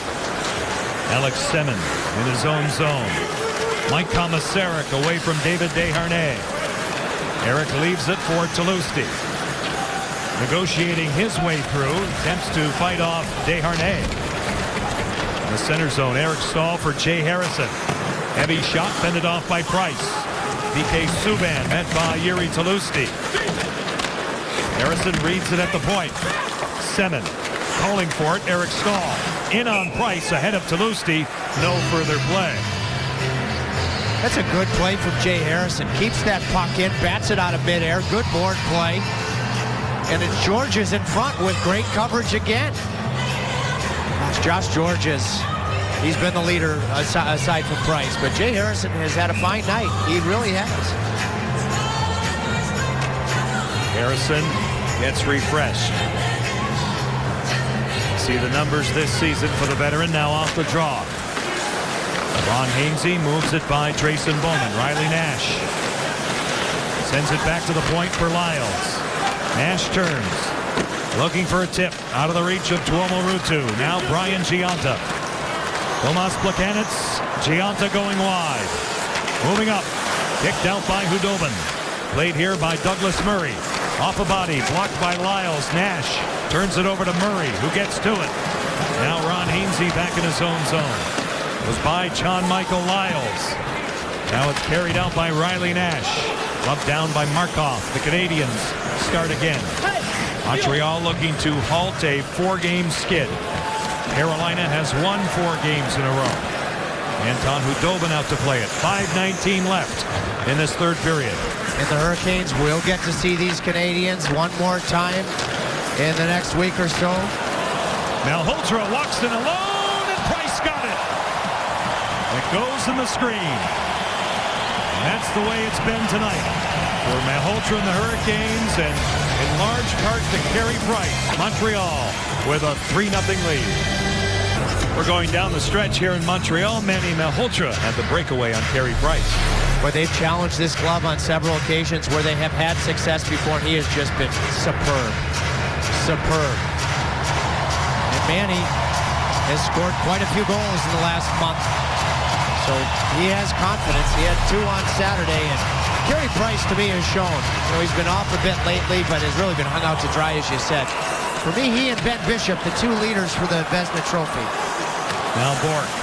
Alex Semin in his own zone. Mike Komisarek away from David Desharnais. Eric leaves it for Toulouse. Negotiating his way through, attempts to fight off Desharnais. In the center zone, Eric Staal for Jay Harrison. Heavy shot fended off by Price. PK Subban met by Yuri Toulouse. Harrison reads it at the point. Semin calling for it. Eric Staal in on Price ahead of Toulouse. No further play. That's a good play from Jay Harrison. Keeps that puck in, bats it out of midair. Good board play. And it's Georges in front with great coverage again. Josh Georges, he's been the leader aside from Price. But Jay Harrison has had a fine night. He really has. Harrison gets refreshed. See the numbers this season for the veteran now off the draw. Ron Hainsey moves it by Drayson Bowman. Riley Nash sends it back to the point for Lyles. Nash turns, looking for a tip out of the reach of Tuomo Ruutu. Now Brian Gionta. Tomas Plekanec, Gionta going wide. Moving up, kicked out by Hudobin. Played here by Douglas Murray. Off a body, blocked by Lyles. Nash turns it over to Murray, who gets to it. Now Ron Hainsey back in his own zone. It was by John Michael Lyles. Now it's carried out by Riley Nash. Rubbed down by Markov. The Canadians start again. Montreal looking to halt a 4-game skid. Carolina has won 4 games in a row. Anton Hudobin out to play it. 5:19 left in this third period. And the Hurricanes will get to see these Canadians one more time in the next week or so. Malhotra walks in alone, and Price got it. It goes in the screen. And that's the way it's been tonight for Malhotra and the Hurricanes, and in large part to Carey Price. Montreal with a 3-0 lead. We're going down the stretch here in Montreal. Manny Malhotra had the breakaway on Carey Price. But they've challenged this club on several occasions where they have had success before, and he has just been superb. Superb. And Manny has scored quite a few goals in the last month. So he has confidence. He had 2 on Saturday, and Carey Price, to me, has shown. He's been off a bit lately, but has really been hung out to dry, as you said. For me, he and Ben Bishop, the 2 leaders for the Vezina Trophy. Now Bourque.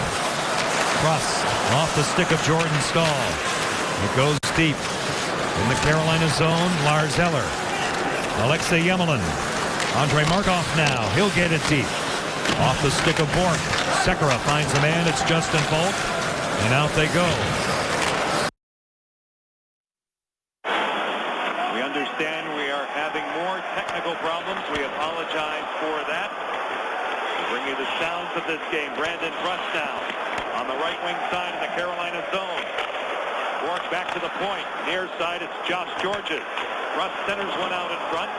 Cross off the stick of Jordan Staal. It goes deep. In the Carolina zone, Lars Eller. Alexei Emelin. Andrei Markov now. He'll get it deep. Off the stick of Bourque. Sekera finds the man. It's Justin Faulk. And out they go. We understand we are having more technical problems. We apologize for that. We'll bring you the sounds of this game. Brandon Truss now on the right wing side of the Carolina zone. Bourque back to the point. Near side, it's Josh Georges. Truss centers one out in front.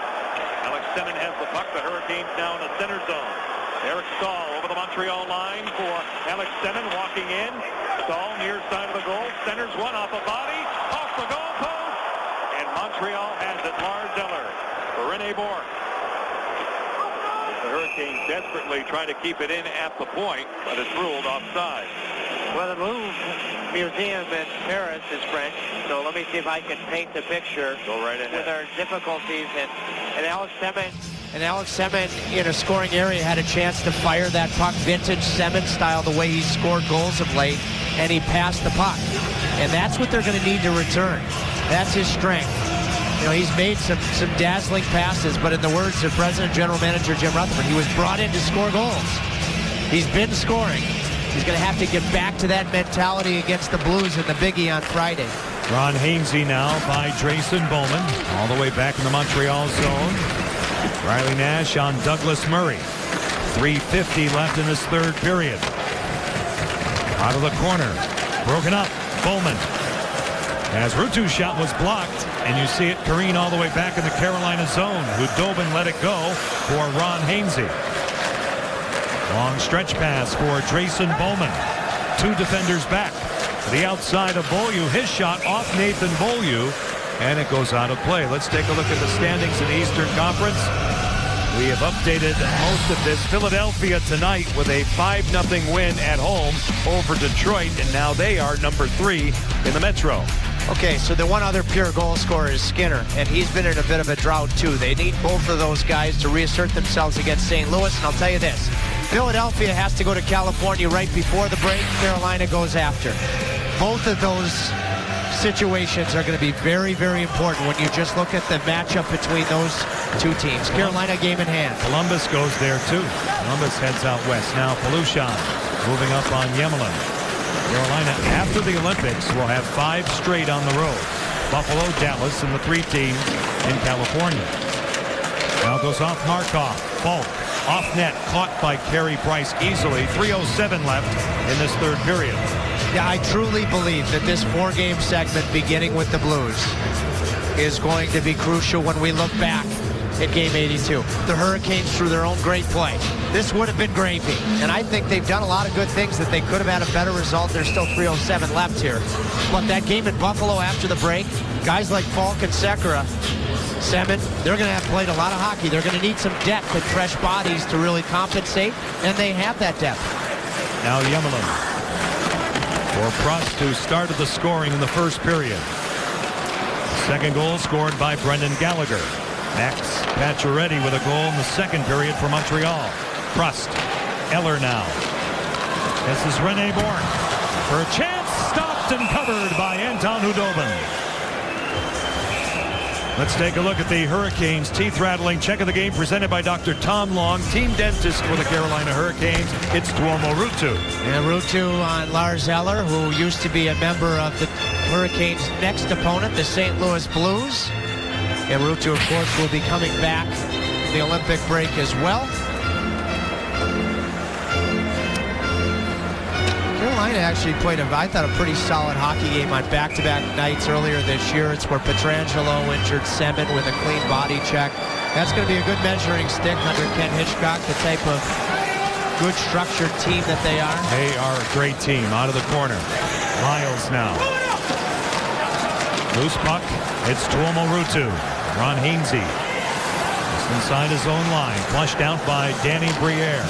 Alex Semin has the puck. The Hurricanes now in the center zone. Eric Staal over the Montreal line for Alex Semin walking in. Staal near side of the goal. Centers one off a body. Off the goal post. And Montreal has it. Lars Eller for René Bourque. The Hurricanes desperately try to keep it in at the point, but it's ruled offside. Well, the Louvre Museum in Paris is French, so let me see if I can paint the picture. Go right ahead. With our difficulties, and Alex Semin. And Alex Semin, in a scoring area, had a chance to fire that puck vintage Semin style, the way he's scored goals of late, and he passed the puck. And that's what they're going to need to return. That's his strength. He's made some dazzling passes, but in the words of President General Manager Jim Rutherford, he was brought in to score goals. He's been scoring. He's going to have to get back to that mentality against the Blues in the Biggie on Friday. Ron Hainsey now by Drayson Bowman. All the way back in the Montreal zone. Riley Nash on Douglas Murray. 3:50 left in this third period. Out of the corner. Broken up. Bowman. As Rutu's shot was blocked, and you see it careen all the way back in the Carolina zone. Khudobin let it go for Ron Hainsey. Long stretch pass for Drayson Bowman. 2 defenders back. To the outside of Beaulieu. His shot off Nathan Beaulieu, and it goes out of play. Let's take a look at the standings in the Eastern Conference. We have updated most of this. Philadelphia tonight with a 5-0 win at home over Detroit, and now they are number 3 in the Metro. Okay, so the one other pure goal scorer is Skinner, and he's been in a bit of a drought too. They need both of those guys to reassert themselves against St. Louis, and I'll tell you this. Philadelphia has to go to California right before the break. Carolina goes after. Both of those situations are going to be very, very important when you just look at the matchup between those two teams. Carolina game in hand. Columbus goes there too. Columbus heads out west. Now Palushan moving up on Yemelin. Carolina, after the Olympics, will have 5 straight on the road. Buffalo, Dallas, and the 3 teams in California. Now goes off Markov. Falk off net, caught by Carey Price easily. 3:07 left in this third period. Yeah, I truly believe that this 4-game segment, beginning with the Blues, is going to be crucial when we look back at Game 82. The Hurricanes through their own great play. This would have been gravy, and I think they've done a lot of good things that they could have had a better result. There's still 3:07 left here. But that game in Buffalo after the break, guys like Falk and Sekera, Semin, they're going to have played a lot of hockey. They're going to need some depth and fresh bodies to really compensate, and they have that depth. Now Yemelin. For Prost, who started the scoring in the first period. Second goal scored by Brendan Gallagher. Max Pacioretty with a goal in the second period for Montreal. Prost. Eller now. This is Rene Bourque. For a chance, stopped and covered by Anton Khudobin. Let's take a look at the Hurricanes teeth-rattling check of the game presented by Dr. Tom Long, team dentist for the Carolina Hurricanes. It's Tuomo Ruutu. And Ruutu on Lars Eller, who used to be a member of the Hurricanes' next opponent, the St. Louis Blues. And Ruutu, of course, will be coming back in the Olympic break as well. Carolina actually played, I thought, a pretty solid hockey game on back-to-back nights earlier this year. It's where Pietrangelo injured Semin with a clean body check. That's going to be a good measuring stick under Ken Hitchcock, the type of good structured team that they are. They are a great team. Out of the corner. Lyles now. Loose puck. It's Tuomo Ruutu. Ron Hainsey. Just inside his own line. Flushed out by Danny Briere.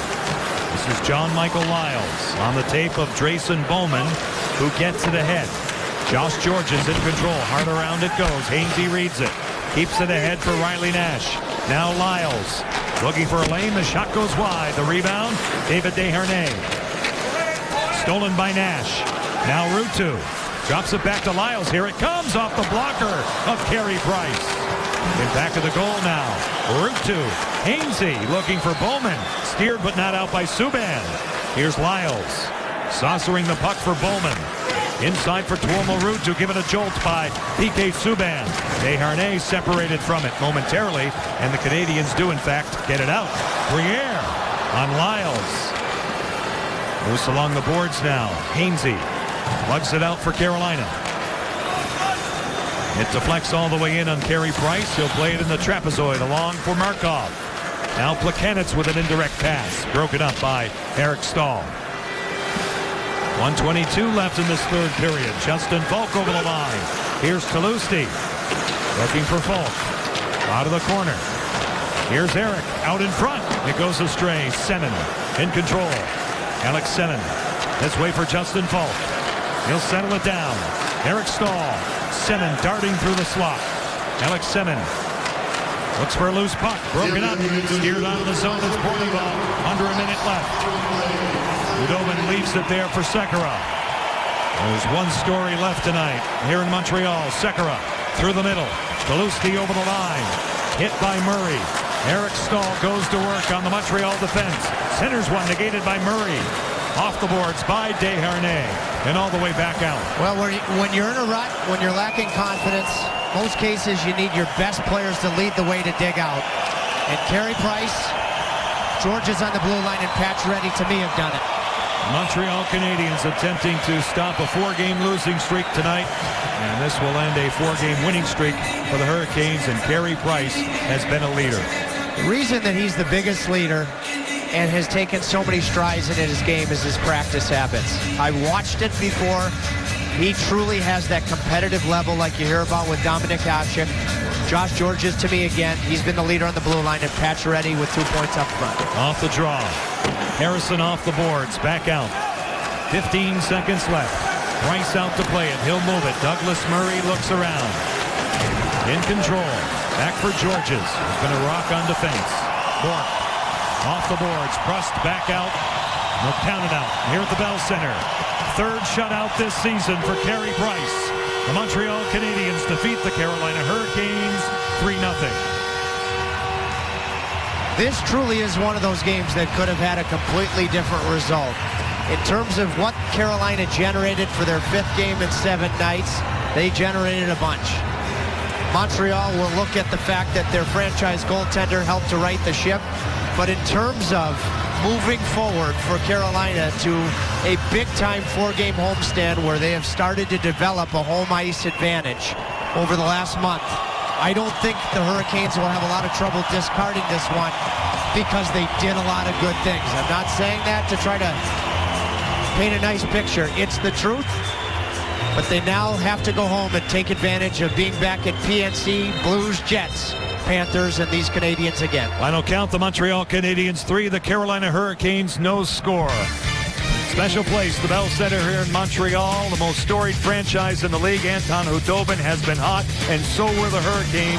This is John Michael Lyles on the tape of Drayson Bowman, who gets it ahead. Josh George is in control. Hard around it goes. Hainsey reads it. Keeps it ahead for Riley Nash. Now Lyles looking for a lane. The shot goes wide. The rebound, David Desharnais. Stolen by Nash. Now Ruutu drops it back to Lyles. Here it comes off the blocker of Carey Price. In back of the goal now. Ruutu. Hainsey looking for Bowman. Steered but not out by Subban. Here's Lyles. Saucering the puck for Bowman. Inside for Tuomo Ruutu. Given a jolt by P.K. Subban. Desharnais separated from it momentarily. And the Canadians do, in fact, get it out. Briere on Lyles. Loose along the boards now. Hainsey lugs it out for Carolina. It deflects all the way in on Carey Price. He'll play it in the trapezoid along for Markov. Now Plekanec with an indirect pass. Broken up by Eric Stahl. 1:22 left in this third period. Justin Falk over the line. Here's Talusti. Looking for Falk. Out of the corner. Here's Eric out in front. It goes astray. Semin in control. Alex Semin. This way for Justin Falk. He'll settle it down. Eric Stahl. Semin darting through the slot. Alex Semin looks for a loose puck. Broken up. Steered out of the zone. It's Bourque. Under a minute left. Khudobin leaves it there for Sekera. There's one story left tonight here in Montreal. Sekera through the middle. Talusti over the line. Hit by Murray. Eric Stahl goes to work on the Montreal defense. Centers one, negated by Murray. Off the boards by Desharnais. And all the way back out. Well, when you're in a rut, when you're lacking confidence, most cases you need your best players to lead the way to dig out. And Carey Price, George is on the blue line, and Pacioretty, to me, have done it. Montreal Canadiens attempting to stop a 4-game losing streak tonight. And this will end a 4-game winning streak for the Hurricanes, and Carey Price has been a leader. The reason that he's the biggest leader and has taken so many strides in his game is his practice habits. I've watched it before. He truly has that competitive level like you hear about with Dominik Hasek. Josh Gorges, to me again, he's been the leader on the blue line, and Pacioretty with 2 points up front. Off the draw. Harrison off the boards, back out. 15 seconds left. Price out to play it. He'll move it. Douglas Murray looks around. In control. Back for Gorges. He's going to rock on defense. Bourque off the boards. Prust back out. They'll count it out here at the Bell Center. Third shutout this season for Carey Price. The Montreal Canadiens defeat the Carolina Hurricanes 3-0. This truly is one of those games that could have had a completely different result. In terms of what Carolina generated for their 5th game in 7 nights, they generated a bunch. Montreal will look at the fact that their franchise goaltender helped to right the ship, but in terms of moving forward for Carolina to a big-time 4-game homestand where they have started to develop a home ice advantage over the last month, I don't think the Hurricanes will have a lot of trouble discarding this one because they did a lot of good things. I'm not saying that to try to paint a nice picture. It's the truth, but they now have to go home and take advantage of being back at PNC, Blues, Jets, Panthers, and these Canadiens again. Final count, the Montreal Canadiens 3, the Carolina Hurricanes no score. Special place, the Bell Center here in Montreal, the most storied franchise in the league. Anton Khudobin has been hot, and so were the Hurricanes,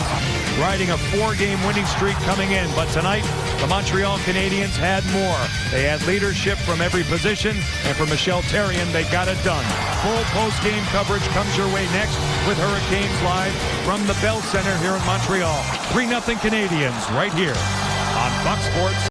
riding a 4-game winning streak coming in. But tonight, the Montreal Canadiens had more. They had leadership from every position, and for Michel Therrien, they got it done. Full post-game coverage comes your way next with Hurricanes Live from the Bell Center here in Montreal. 3-0 Canadiens right here on Fox Sports.